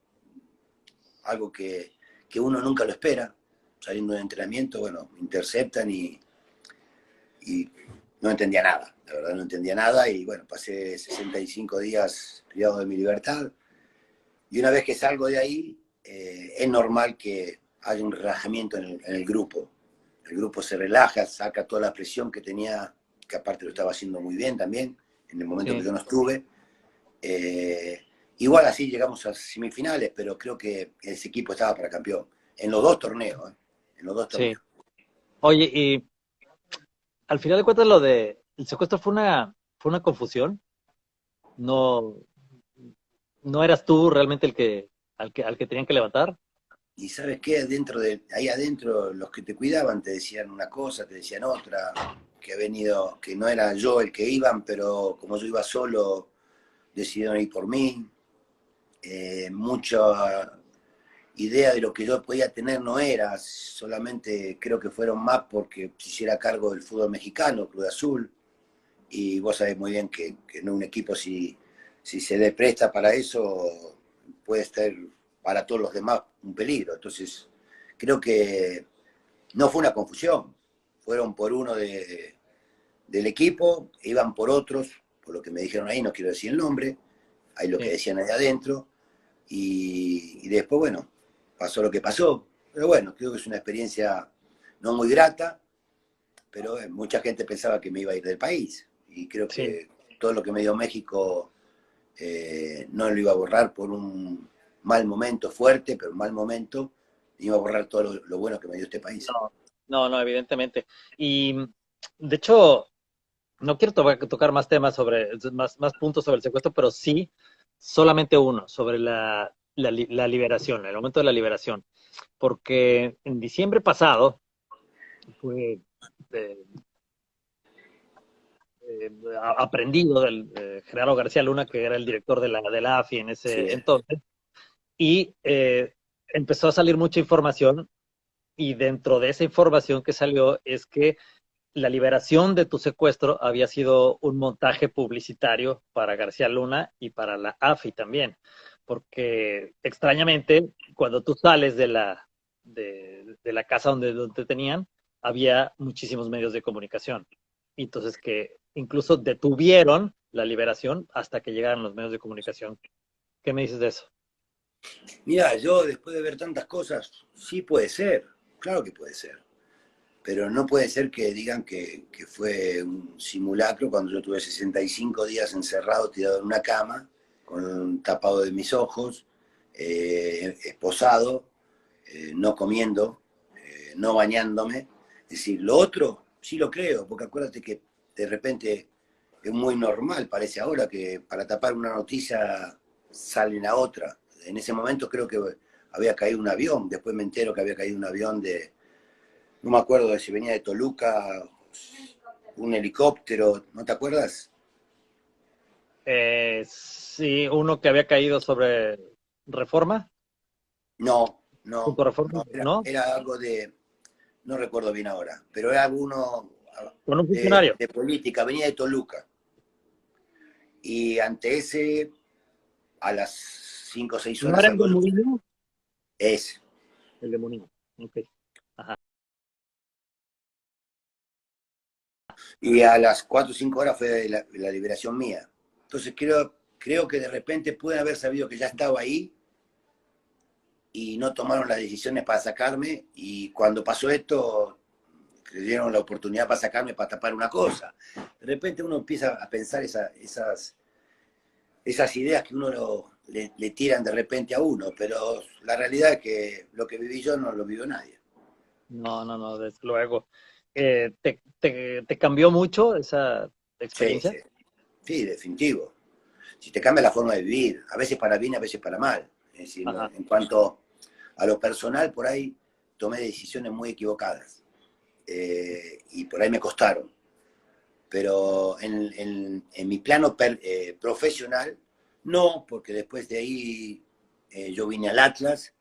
Speaker 1: algo que uno nunca lo espera, saliendo de entrenamiento, bueno, interceptan y no entendía nada, la verdad no entendía nada, y bueno, pasé 65 días privado de mi libertad, y una vez que salgo de ahí, es normal que haya un relajamiento en el grupo. El grupo se relaja, saca toda la presión que tenía, que aparte lo estaba haciendo muy bien también, en el momento que
Speaker 2: sí.
Speaker 1: yo no estuve. Igual así llegamos a semifinales, pero creo que ese equipo estaba para campeón. En los dos torneos, ¿eh? En los dos
Speaker 2: Sí.
Speaker 1: torneos.
Speaker 2: Oye, y al final de cuentas lo de el secuestro fue una confusión. No, no eras tú realmente al que tenían que levantar.
Speaker 1: Y sabes qué, ahí adentro, los que te cuidaban te decían una cosa, te decían otra, que he venido, que no era yo el que iban, pero como yo iba solo, decidieron ir por mí. Mucha idea de lo que yo podía tener no era, solamente creo que fueron más porque se hiciera cargo del fútbol mexicano, Cruz Azul, y vos sabés muy bien que en un equipo si se le presta para eso, puede estar para todos los demás un peligro. Entonces, creo que no fue una confusión, fueron por uno del equipo, iban por otros, por lo que me dijeron ahí, no quiero decir el nombre, ahí lo que
Speaker 2: Sí,
Speaker 1: decían ahí adentro, y después, bueno, pasó lo que pasó, pero bueno, creo que es una experiencia no muy grata, pero mucha gente pensaba que me iba a ir del país, y creo
Speaker 2: sí.
Speaker 1: que todo lo que me dio México no lo iba a borrar por un mal momento fuerte, pero un mal momento, iba a borrar todo lo bueno que me dio este país.
Speaker 2: No, no, no, evidentemente. Y de hecho, no quiero tocar más temas más puntos sobre el secuestro, pero sí solamente uno, sobre la liberación, el momento de la liberación. Porque en diciembre pasado fue eh, aprendido del Gerardo García Luna, que era el director de la AFI en
Speaker 1: Sí.
Speaker 2: ese entonces, y empezó a salir mucha información, y dentro de esa información que salió es que la liberación de tu secuestro había sido un montaje publicitario para García Luna y para la AFI también, porque extrañamente, cuando tú sales de la casa donde te tenían, había muchísimos medios de comunicación. Entonces que incluso detuvieron la liberación hasta que llegaran los medios de comunicación. ¿Qué me dices de eso?
Speaker 1: Mira, yo después de ver tantas cosas, sí puede ser, claro que puede ser, pero no puede ser que digan que fue un simulacro cuando yo tuve 65 días encerrado, tirado en una cama, con un tapado de mis ojos, esposado, no comiendo, no bañándome. Es decir, lo otro sí lo creo, porque acuérdate que de repente es muy normal, parece ahora, que para tapar una noticia salen a otra. En ese momento creo que había caído un avión, después me entero que había caído un avión no me acuerdo de si venía de Toluca, un helicóptero, ¿no te acuerdas?
Speaker 2: Sí, uno que había caído sobre Reforma,
Speaker 1: No, no,
Speaker 2: junto a Reforma,
Speaker 1: no,
Speaker 2: ¿no?
Speaker 1: era algo no recuerdo bien ahora, pero era alguno
Speaker 2: Con un funcionario.
Speaker 1: de política, venía de Toluca. Y ante ese, a las 5 o 6
Speaker 2: ¿No
Speaker 1: horas
Speaker 2: era el
Speaker 1: salgo
Speaker 2: de
Speaker 1: yo.
Speaker 2: Murillo?
Speaker 1: Es.
Speaker 2: El de Murillo. Ok. Ajá.
Speaker 1: Y a las 4 o 5 horas fue la liberación mía. Entonces creo que de repente pueden haber sabido que ya estaba ahí y no tomaron las decisiones para sacarme, y cuando pasó esto, creyeron la oportunidad para sacarme para tapar una cosa. De repente uno empieza a pensar esas ideas que le tiran de repente a uno, pero la realidad es que lo que viví yo no lo vivió nadie.
Speaker 2: No, desde luego. ¿Te cambió mucho esa
Speaker 1: Sí,
Speaker 2: experiencia?
Speaker 1: sí, sí, definitivo. Si te cambia la forma de vivir, a veces para bien, a veces para mal. Es decir,
Speaker 2: Ajá.
Speaker 1: en cuanto a lo personal, por ahí tomé decisiones muy equivocadas, y por ahí me costaron. Pero en mi plano profesional, no, porque después de ahí yo vine al Atlas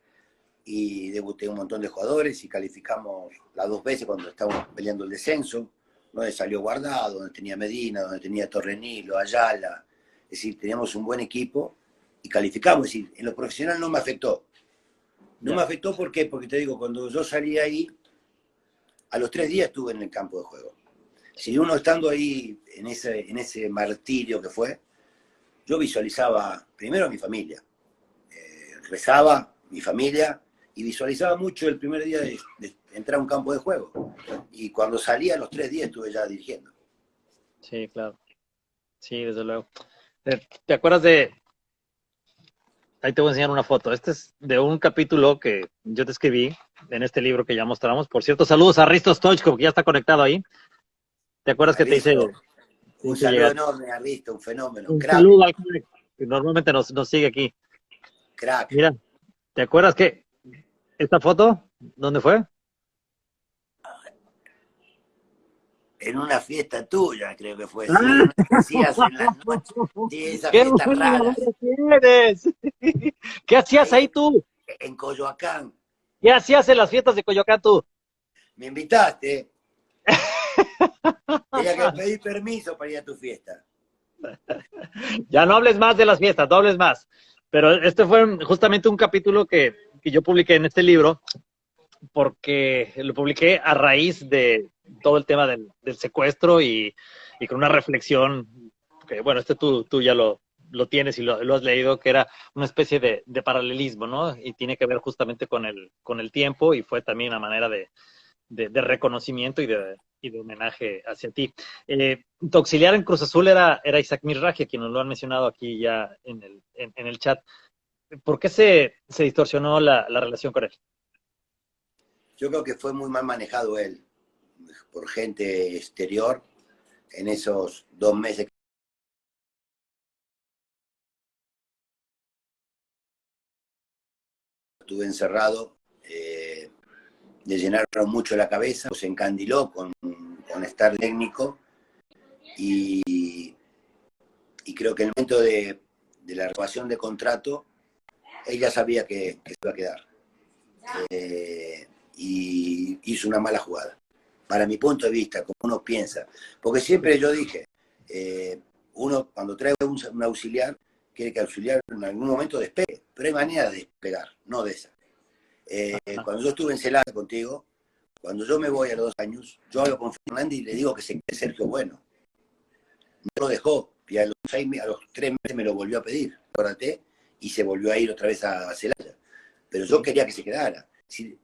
Speaker 1: y debuté un montón de jugadores y calificamos las 2 veces cuando estábamos peleando el descenso, donde salió Guardado, donde tenía Medina, donde tenía Torrenilo, Ayala. Es decir, teníamos un buen equipo y calificamos. Es decir, en lo profesional no me afectó. No me
Speaker 2: Ya.
Speaker 1: afectó, ¿por qué? Porque te digo, cuando yo salí ahí, a los 3 días estuve en el campo de juego. Si
Speaker 2: Sí.
Speaker 1: uno estando ahí en ese martirio que fue, yo visualizaba primero a mi familia, rezaba mi familia y visualizaba mucho el primer día de entrar a un campo de juego. Y cuando salía a los 3 días estuve ya dirigiendo.
Speaker 2: Sí, claro. Sí, desde luego. ¿Te acuerdas de... Ahí te voy a enseñar una foto. Este es de un capítulo que yo te escribí en este libro que ya mostramos. Por cierto, saludos a Risto Stoichkov, que ya está conectado ahí. ¿Te acuerdas que
Speaker 1: Risto,
Speaker 2: te
Speaker 1: un
Speaker 2: hice
Speaker 1: saludo
Speaker 2: llegar
Speaker 1: enorme a Risto, un fenómeno,
Speaker 2: un
Speaker 1: crack,
Speaker 2: saludo al que normalmente nos sigue aquí?
Speaker 1: crack.
Speaker 2: Mira, ¿te acuerdas que esta foto, dónde fue?
Speaker 1: En una fiesta tuya, creo que fue, sí,
Speaker 2: ¡Ah!
Speaker 1: una que hacías en las noches, sí, esas
Speaker 2: ¡Qué
Speaker 1: fiestas
Speaker 2: buena
Speaker 1: raras,
Speaker 2: memoria tienes! ¿Qué hacías
Speaker 1: ahí
Speaker 2: ahí tú?
Speaker 1: en Coyoacán.
Speaker 2: ¿Qué hacías en las fiestas de Coyoacán tú?
Speaker 1: Me invitaste, tenía que pedir permiso para ir a tu fiesta.
Speaker 2: Ya no hables más de las fiestas, no hables más. Pero este fue justamente un capítulo que yo publiqué en este libro, porque lo publiqué a raíz de todo el tema del secuestro y con una reflexión que, bueno, tú ya lo tienes y lo has leído, que era una especie de paralelismo, ¿no? Y tiene que ver justamente con el tiempo, y fue también una manera de reconocimiento y de homenaje hacia ti. Tu auxiliar en Cruz Azul era Isaac Mirraje, quien nos lo han mencionado aquí ya en el chat. ¿Por qué se distorsionó la relación con él?
Speaker 1: Yo creo que fue muy mal manejado él por gente exterior en esos 2 meses que estuve encerrado. Le llenaron mucho la cabeza, se encandiló con estar técnico, y, y creo que en el momento de la renovación de contrato, ella sabía que se iba a quedar. Y hizo una mala jugada. Para mi punto de vista, como uno piensa. Porque siempre yo dije, uno cuando trae un auxiliar, quiere que el auxiliar en algún momento despegue. Pero hay manera de despegar, no de esa. Cuando yo estuve en Celaya contigo, cuando yo me voy a los 2 años, yo hablo con Fernández y le digo que se quede Sergio Bueno. No lo dejó. Y a los 3 meses me lo volvió a pedir, acuérdate, y se volvió a ir otra vez a Celaya. Pero yo quería que se quedara. Si,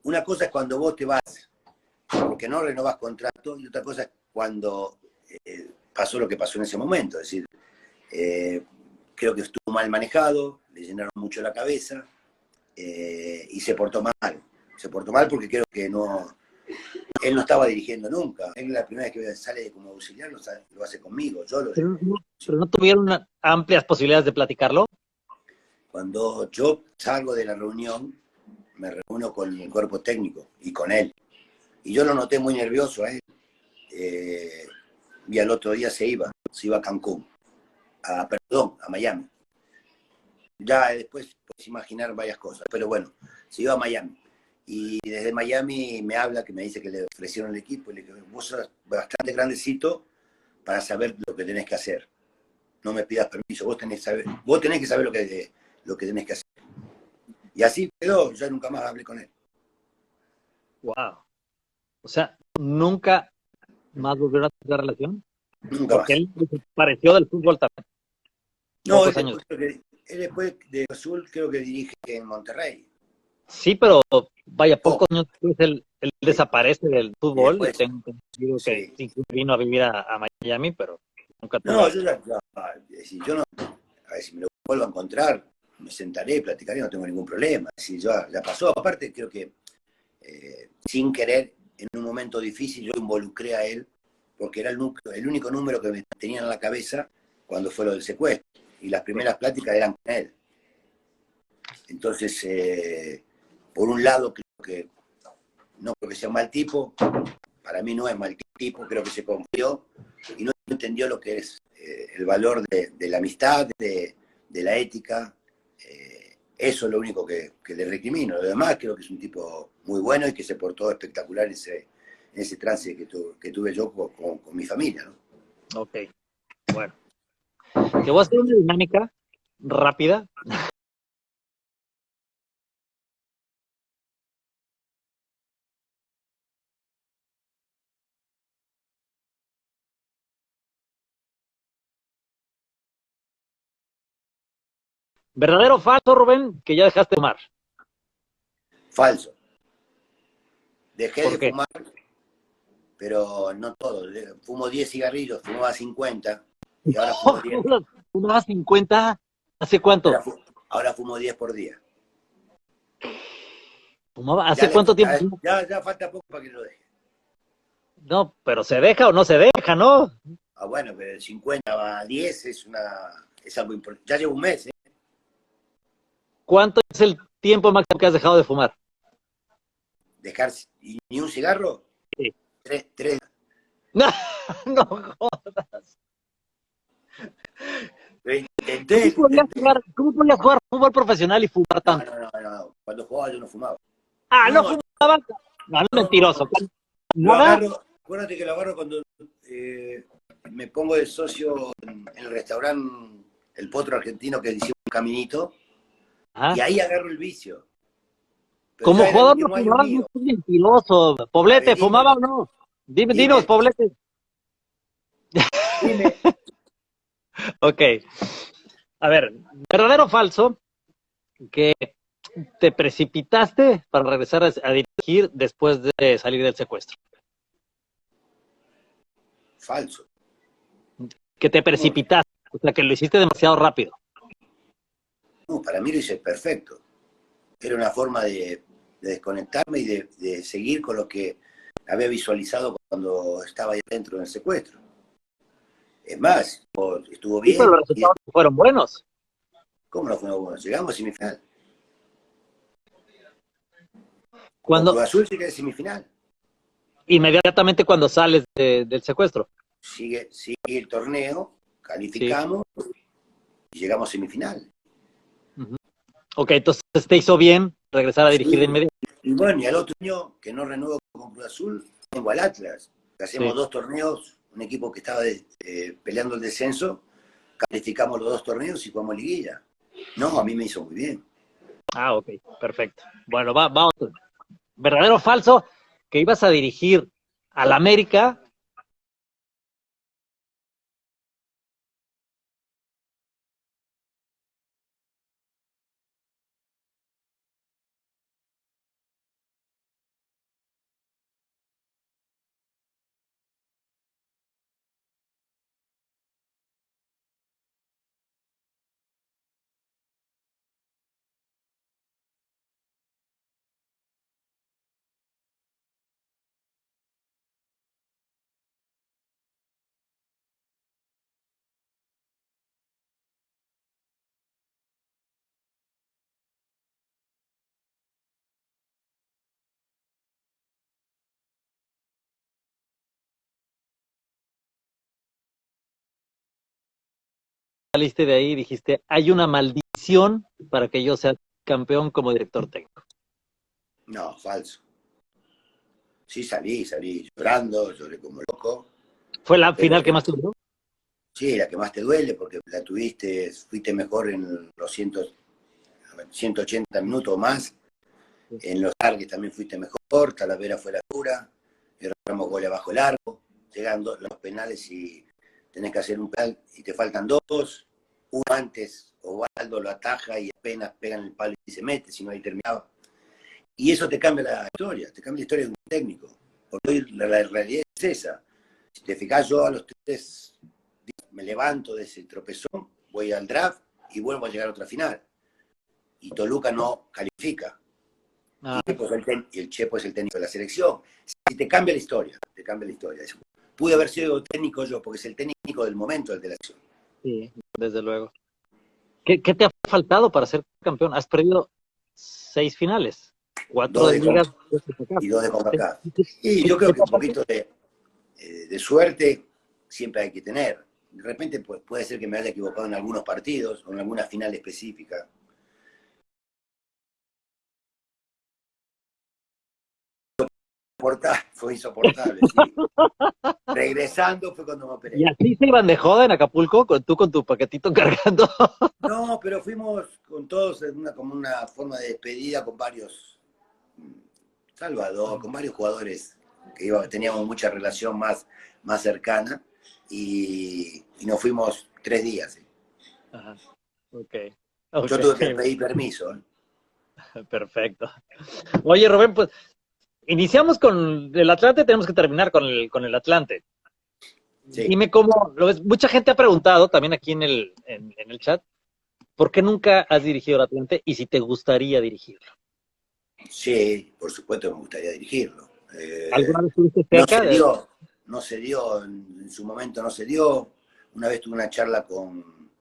Speaker 1: una cosa es cuando vos te vas porque no renovás contrato, y otra cosa es cuando pasó lo que pasó en ese momento. Es decir, creo que estuvo mal manejado, le llenaron mucho la cabeza, y se portó mal. Se portó mal porque creo que él no estaba dirigiendo nunca. Él la primera vez que sale como auxiliar lo hace conmigo. Yo lo
Speaker 2: Pero no tuvieron amplias posibilidades de platicarlo.
Speaker 1: Cuando yo salgo de la reunión, me reúno con el cuerpo técnico y con él. Y yo lo noté muy nervioso a él. Y al otro día se iba a Cancún, a Miami. Ya después puedes imaginar varias cosas, pero bueno, se iba a Miami. Y desde Miami me habla, que me dice que le ofrecieron el equipo, y le digo, vos sos bastante grandecito para saber lo que tenés que hacer. No me pidas permiso, vos tenés que saber lo que tenés que hacer. Y así quedó, yo nunca más hablé con él.
Speaker 2: Wow. O sea, nunca más volvieron a tener relación?
Speaker 1: Nunca
Speaker 2: Porque
Speaker 1: más.
Speaker 2: él desapareció del fútbol también.
Speaker 1: No,
Speaker 2: Pocos años.
Speaker 1: él después de Azul creo que dirige en Monterrey.
Speaker 2: Sí, pero vaya,
Speaker 1: Oh,
Speaker 2: pocos años después él
Speaker 1: sí.
Speaker 2: desaparece del
Speaker 1: Y
Speaker 2: fútbol y
Speaker 1: después,
Speaker 2: tengo entendido que
Speaker 1: sí.
Speaker 2: sí vino a vivir a Miami, pero nunca
Speaker 1: No,
Speaker 2: tuve.
Speaker 1: yo si yo no, a ver, si me lo vuelvo a encontrar, me sentaré, platicaré, no tengo ningún problema. Si ya pasó, aparte creo que sin querer, en un momento difícil, yo involucré a él, porque era el único número que me tenía en la cabeza cuando fue lo del secuestro. Y las primeras pláticas eran con él. Entonces, por un lado, creo que no creo que sea mal tipo, para mí no es mal tipo, creo que se confió y no entendió lo que es el valor de la amistad, de la ética. Eso es lo único que le recrimino. Lo demás creo que es un tipo muy bueno y que se portó espectacular en ese trance que tuve yo con mi familia, ¿no?
Speaker 2: Ok, bueno. Te voy a hacer una dinámica rápida. ¿Verdadero o falso, Rubén, que ya dejaste de fumar?
Speaker 1: Falso. Dejé
Speaker 2: ¿Por
Speaker 1: de
Speaker 2: qué?
Speaker 1: fumar, pero no todo. Fumo 10 cigarrillos, fumaba 50 y ahora fumo 10.
Speaker 2: ¿Fumabas 50? ¿Hace cuánto?
Speaker 1: Ahora, ahora fumo 10 por día.
Speaker 2: ¿Hace cuánto tiempo?
Speaker 1: Ya falta poco para que lo deje.
Speaker 2: No, pero ¿se deja o no se deja, no?
Speaker 1: Ah, bueno, pero el 50 a 10 es algo importante. Ya llevo un mes, ¿eh?
Speaker 2: ¿Cuánto es el tiempo máximo que has dejado de fumar?
Speaker 1: Dejar ni un cigarro,
Speaker 2: Sí.
Speaker 1: tres.
Speaker 2: No, no jodas. ¿Cómo podías jugar fútbol profesional y fumar
Speaker 1: No,
Speaker 2: tanto?
Speaker 1: no. Cuando jugaba yo no fumaba.
Speaker 2: Ah, no
Speaker 1: No,
Speaker 2: fumabas. No, no, mentiroso.
Speaker 1: lo
Speaker 2: ¿Nada?
Speaker 1: agarro, acuérdate que lo agarro cuando me pongo de socio en el restaurante El Potro Argentino que hicimos un caminito, y
Speaker 2: Ajá.
Speaker 1: ahí agarro el vicio. Pero
Speaker 2: Como
Speaker 1: ya era el
Speaker 2: jugador no
Speaker 1: último año
Speaker 2: fumabas, no
Speaker 1: mío.
Speaker 2: seas mentiroso.
Speaker 1: A ver,
Speaker 2: Poblete, ¿fumaba o no? Dinos,
Speaker 1: dime,
Speaker 2: Poblete.
Speaker 1: dime.
Speaker 2: Ok. A ver, ¿verdadero o falso que te precipitaste para regresar a dirigir después de salir del secuestro?
Speaker 1: Falso.
Speaker 2: Que te
Speaker 1: ¿Cómo?
Speaker 2: precipitaste, o sea, que lo hiciste demasiado rápido.
Speaker 1: No, para mí lo hice perfecto. Era una forma de desconectarme y de seguir con lo que había visualizado cuando estaba ahí dentro del secuestro. Es más, estuvo
Speaker 2: Sí, pero
Speaker 1: bien.
Speaker 2: los resultados fueron buenos.
Speaker 1: ¿Cómo no fue bueno? Llegamos a semifinal. Con Cruz
Speaker 2: Cuando,
Speaker 1: Azul sigue de semifinal.
Speaker 2: inmediatamente cuando sales del secuestro.
Speaker 1: Sigue el torneo,
Speaker 2: Sí.
Speaker 1: calificamos y llegamos a semifinal.
Speaker 2: Uh-huh. Ok, entonces te hizo bien regresar a dirigir de
Speaker 1: Sí.
Speaker 2: inmediato.
Speaker 1: Y bueno, y al otro año, que no renuevo con Cruz Azul, tengo al Atlas. Hacemos
Speaker 2: Sí.
Speaker 1: 2 torneos, un equipo que estaba peleando el descenso, calificamos los 2 torneos y jugamos liguilla. No, a mí me hizo muy bien.
Speaker 2: Ah, ok, perfecto. Bueno, vamos. ¿Verdadero o falso que ibas a dirigir al América? Saliste de ahí y dijiste, hay una maldición para que yo sea campeón como director técnico.
Speaker 1: No, falso. Sí, salí llorando, lloré como loco,
Speaker 2: ¿Fue la
Speaker 1: pero
Speaker 2: final que más te duró?
Speaker 1: sí, la que más te duele porque fuiste mejor en los 180 minutos o más. En los targets también fuiste mejor, Talavera fue la dura, erramos goles abajo el arco. llegan los penales y tenés que hacer un penal y te faltan dos, uno antes, Osvaldo lo ataja y apenas pega en el palo y se mete, si no ahí terminaba. Y eso te cambia la historia, te cambia la historia de un técnico. Porque hoy la realidad es esa. Si te fijas, yo a los 3 días me levanto de ese tropezón, voy al draft y vuelvo a llegar a otra final. Y Toluca no califica.
Speaker 2: Ah,
Speaker 1: Y el Chepo es el técnico de la selección. Si te cambia la historia, te cambia la historia. Pude haber sido técnico yo, porque es el técnico del momento del de la acción.
Speaker 2: sí, desde luego. ¿Qué te ha faltado para ser campeón? Has perdido 6 finales, 4
Speaker 1: Dos
Speaker 2: de
Speaker 1: de
Speaker 2: ligas
Speaker 1: y dos de CONCACAF.
Speaker 2: ¿Qué
Speaker 1: Y yo
Speaker 2: te
Speaker 1: creo que un
Speaker 2: pasa?
Speaker 1: poquito de suerte siempre hay que tener. De repente pues, puede ser que me haya equivocado en algunos partidos o en alguna final específica. Fue insoportable, sí. Regresando fue cuando me
Speaker 2: ¿Y
Speaker 1: operé.
Speaker 2: así se iban de joda en Acapulco, tú con tu paquetito cargando?
Speaker 1: No, pero fuimos con todos como una forma de despedida con varios, Salvador, con varios jugadores que teníamos mucha relación más cercana y nos fuimos 3 días. ¿Sí?
Speaker 2: Ajá, ok,
Speaker 1: Yo tuve que pedir permiso. ¿Eh?
Speaker 2: perfecto. Oye, Rubén, pues iniciamos con el Atlante, tenemos que terminar con el Atlante.
Speaker 1: Sí,
Speaker 2: Dime cómo lo ves. Mucha gente ha preguntado también aquí en el chat, ¿por qué nunca has dirigido el Atlante y si te gustaría dirigirlo?
Speaker 1: sí, por supuesto me gustaría dirigirlo.
Speaker 2: ¿Alguna vez estuviste
Speaker 1: No
Speaker 2: cerca
Speaker 1: se
Speaker 2: de...?
Speaker 1: dio, no se dio, en su momento no se dio. Una vez tuve una charla con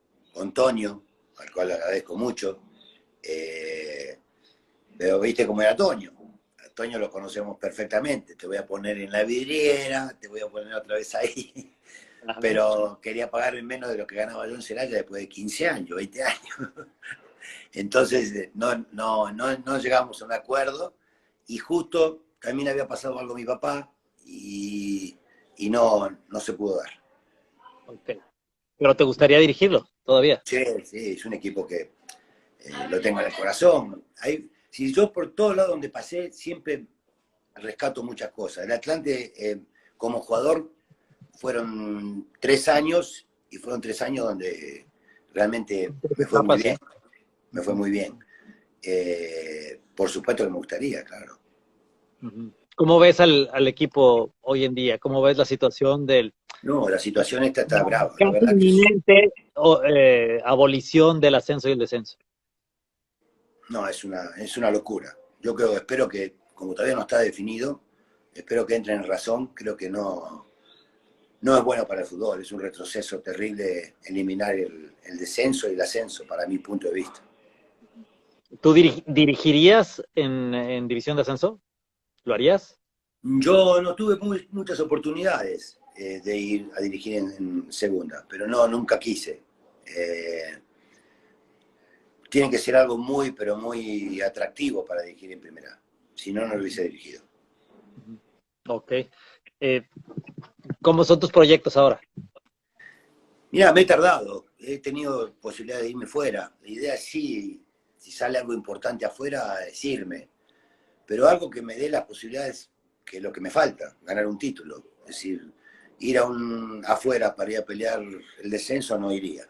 Speaker 1: Toño, al cual le agradezco mucho. Pero viste cómo era Toño. A Toño lo conocemos perfectamente. Te voy a poner en la vidriera, te voy a poner otra vez ahí.
Speaker 2: Ajá.
Speaker 1: Pero quería pagarme menos de lo que ganaba yo en Celaya después de 15 años, 20 años. Entonces no llegamos a un acuerdo y justo también había pasado algo a mi papá y no se pudo dar.
Speaker 2: Ok. Pero te gustaría dirigirlo todavía.
Speaker 1: Sí, sí, es un equipo que lo tengo en el corazón. Si yo por todos lados donde pasé siempre rescato muchas cosas. El Atlante como jugador fueron 3 años y fueron 3 años donde realmente me fue muy
Speaker 2: Etapas,
Speaker 1: bien.
Speaker 2: sí.
Speaker 1: Me fue muy bien. Por supuesto que me gustaría, claro.
Speaker 2: ¿Cómo ves al equipo hoy en día? ¿Cómo ves la situación del
Speaker 1: No, la situación esta está brava, la
Speaker 2: casi
Speaker 1: verdad que
Speaker 2: inminente abolición del ascenso y el descenso?
Speaker 1: no, es una locura. Yo espero que, como todavía no está definido, espero que entren en razón. Creo que no es bueno para el fútbol, es un retroceso terrible eliminar el descenso y el ascenso, para mi punto de vista.
Speaker 2: ¿Tú dirigirías en división de ascenso? ¿Lo harías?
Speaker 1: Yo no tuve muchas oportunidades de ir a dirigir en segunda, pero no, nunca quise. Eh, Tiene que ser algo muy, pero muy atractivo para dirigir en primera. Si no, no lo hubiese dirigido.
Speaker 2: Ok. Eh, ¿Cómo son tus proyectos ahora?
Speaker 1: Mira, me he tardado. He tenido posibilidad de irme fuera. La idea es sí, si sale algo importante afuera, es irme. Pero algo que me dé las posibilidades, que es lo que me falta, ganar un título. Es decir, ir afuera para ir a pelear el descenso no iría.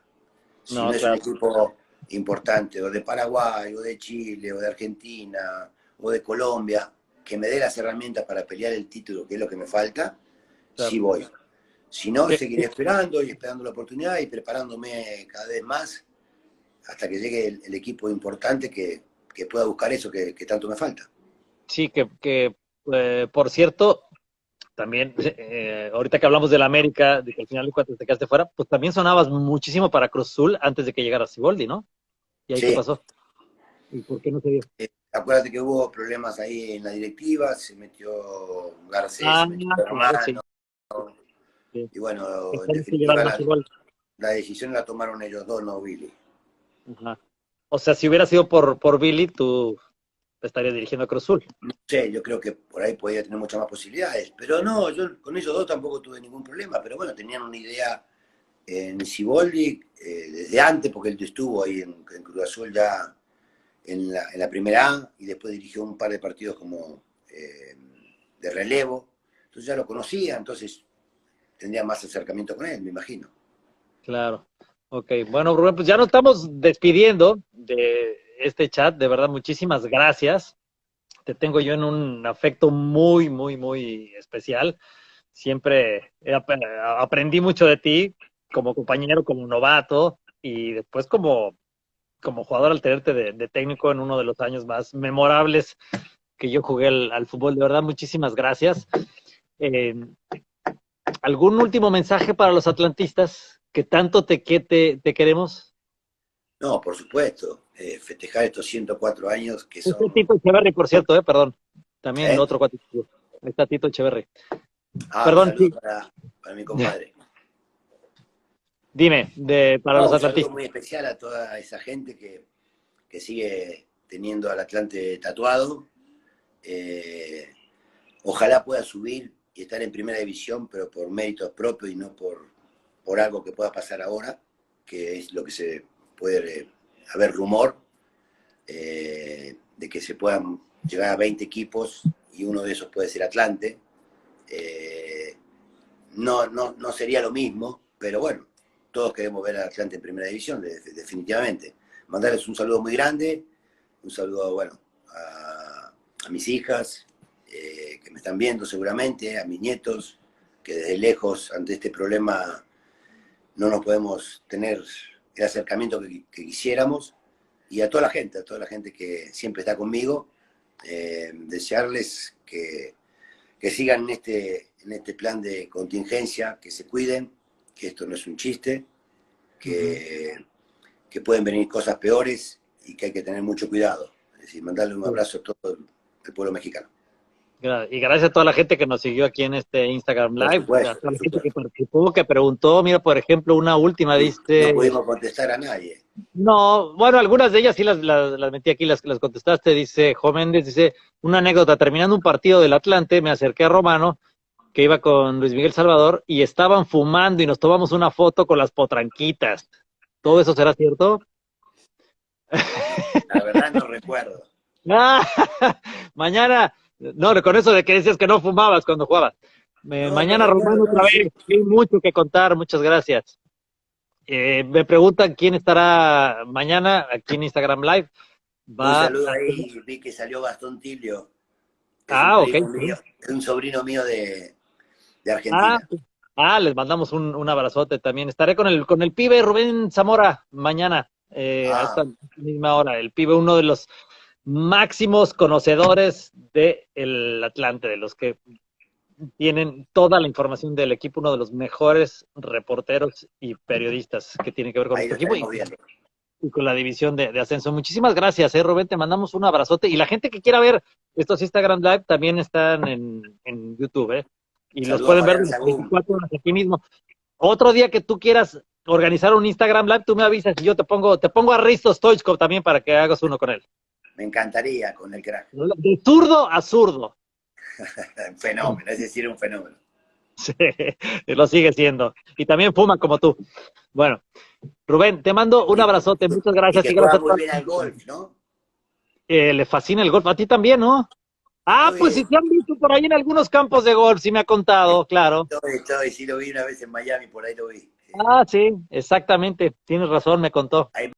Speaker 1: Si no
Speaker 2: No,
Speaker 1: es un
Speaker 2: claro.
Speaker 1: equipo importante, o de Paraguay, o de Chile, o de Argentina, o de Colombia, que me dé las herramientas para pelear el título, que es lo que me falta, sí
Speaker 2: Claro.
Speaker 1: voy. Si no,
Speaker 2: ¿Qué,
Speaker 1: seguiré esperando y esperando la oportunidad y preparándome cada vez más hasta que llegue el equipo importante que pueda buscar eso que tanto me falta.
Speaker 2: sí, por cierto, también, ahorita que hablamos del América, de que al final de cuentas te quedaste fuera, pues también sonabas muchísimo para Cruz Azul antes de que llegara Siboldi, ¿no? ¿Y ahí qué
Speaker 1: Sí,
Speaker 2: pasó? ¿Y por qué no se dio?
Speaker 1: acuérdate que hubo problemas ahí en la directiva, se metió Garcés,
Speaker 2: Ah,
Speaker 1: se metió
Speaker 2: claro, sí.
Speaker 1: Hermano,
Speaker 2: Sí.
Speaker 1: y bueno, en
Speaker 2: Pensaron que
Speaker 1: definitiva
Speaker 2: llevaron a Siboldi.
Speaker 1: la decisión la tomaron ellos dos, no Billy.
Speaker 2: Ajá. O sea, si hubiera sido por Billy, tú estarías dirigiendo a Cruz Azul.
Speaker 1: No sé, yo creo que por ahí podía tener muchas más posibilidades, pero no, yo con ellos dos tampoco tuve ningún problema, pero bueno, tenían una idea en Siboldi desde antes, porque él estuvo ahí en Cruz Azul ya en la primera A y después dirigió un par de partidos como de relevo, entonces ya lo conocía, entonces tendría más acercamiento con él, me imagino.
Speaker 2: Claro. Ok, bueno, Rubén, pues ya nos estamos despidiendo de este chat. De verdad, muchísimas gracias. Te tengo yo en un afecto muy, muy, muy especial. Siempre aprendí mucho de ti como compañero, como novato y después como jugador al tenerte de técnico en uno de los años más memorables que yo jugué al fútbol. De verdad, muchísimas gracias. Eh, ¿Algún último mensaje para los atlantistas que tanto te queremos?
Speaker 1: No, por supuesto, festejar estos 104 años que
Speaker 2: Este
Speaker 1: son...
Speaker 2: Tito Echeverry, por cierto, perdón. También
Speaker 1: ¿Eh?
Speaker 2: otro cuatro. Ahí está Tito Echeverry.
Speaker 1: Un
Speaker 2: Perdón,
Speaker 1: saludo
Speaker 2: sí.
Speaker 1: para mi compadre.
Speaker 2: Dime, para
Speaker 1: No,
Speaker 2: los
Speaker 1: un saludo
Speaker 2: atlantistas.
Speaker 1: muy especial a toda esa gente que sigue teniendo al Atlante tatuado. Ojalá pueda subir y estar en primera división, pero por méritos propios y no por algo que pueda pasar ahora, que es lo que se puede haber rumor, de que se puedan llegar a 20 equipos y uno de esos puede ser Atlante. No sería lo mismo, pero bueno, todos queremos ver a Atlante en primera división, definitivamente. Mandarles un saludo muy grande, un saludo, bueno, a mis hijas, que me están viendo seguramente, a mis nietos, que desde lejos, ante este problema, no nos podemos tener el acercamiento que quisiéramos, y a toda la gente que siempre está conmigo, desearles que sigan en este plan de contingencia, que se cuiden, que esto no es un chiste, que pueden venir cosas peores y que hay que tener mucho cuidado. Es decir, mandarle un abrazo a todo el pueblo mexicano.
Speaker 2: Y gracias a toda la gente que nos siguió aquí en este Instagram
Speaker 1: Por
Speaker 2: Live, a
Speaker 1: supuesto,
Speaker 2: toda
Speaker 1: por
Speaker 2: la gente que
Speaker 1: supuesto.
Speaker 2: participó, que preguntó. Mira, por ejemplo, una última
Speaker 1: No
Speaker 2: dice,
Speaker 1: pudimos contestar a nadie.
Speaker 2: no, bueno, algunas de ellas sí las metí aquí, las contestaste. Dice Jo Méndez, dice, una anécdota, terminando un partido del Atlante, me acerqué a Romano, que iba con Luis Miguel Salvador, y estaban fumando y nos tomamos una foto con las potranquitas. ¿Todo eso será cierto?
Speaker 1: La verdad no recuerdo.
Speaker 2: Ah, mañana, no, con eso de que decías que no fumabas cuando jugabas.
Speaker 1: No
Speaker 2: Mañana Romano
Speaker 1: recuerdo,
Speaker 2: otra
Speaker 1: no, sí.
Speaker 2: vez, hay mucho que contar, muchas gracias. Me preguntan quién estará mañana aquí en Instagram Live.
Speaker 1: Un
Speaker 2: Va
Speaker 1: saludo
Speaker 2: a ser...
Speaker 1: ahí, vi que salió Gastón Tilio, que es un
Speaker 2: Ah, ok.
Speaker 1: primo mío, es un sobrino mío de
Speaker 2: Ah,
Speaker 1: Argentina.
Speaker 2: les mandamos un abrazote también. Estaré con el pibe Rubén Zamora mañana, a
Speaker 1: Ah,
Speaker 2: esta misma hora. El pibe, uno de los máximos conocedores del Atlante, de los que tienen toda la información del equipo, uno de los mejores reporteros y periodistas que tiene que ver con
Speaker 1: ahí
Speaker 2: nuestro
Speaker 1: lo
Speaker 2: equipo
Speaker 1: estaremos viendo.
Speaker 2: y con la división de ascenso. Muchísimas gracias, Rubén, te mandamos un abrazote. Y la gente que quiera ver estos Instagram Live también están en YouTube, y los
Speaker 1: Saludos a
Speaker 2: pueden ver
Speaker 1: Fabián
Speaker 2: de las
Speaker 1: Sagún.
Speaker 2: 24 horas aquí mismo. Otro día que tú quieras organizar un Instagram Live, tú me avisas y yo te pongo a Risto Stoichkov también para que hagas uno con él.
Speaker 1: Me encantaría con el crack.
Speaker 2: De zurdo a zurdo.
Speaker 1: Un fenómeno, es decir, un fenómeno.
Speaker 2: Sí, lo sigue siendo. Y también fuma como tú. Bueno, Rubén, te mando un abrazote, muchas
Speaker 1: Y
Speaker 2: gracias
Speaker 1: que
Speaker 2: y
Speaker 1: juega
Speaker 2: gracias a
Speaker 1: muy
Speaker 2: todos.
Speaker 1: bien al golf, ¿no?
Speaker 2: Le fascina el golf, a ti también, ¿no? Ah, pues si
Speaker 1: Estoy,
Speaker 2: te han visto por ahí en algunos campos de golf, sí me ha contado, claro.
Speaker 1: sí lo vi una vez en Miami, por ahí lo vi. Sí.
Speaker 2: Ah, sí, exactamente, tienes razón, me contó.
Speaker 1: Ahí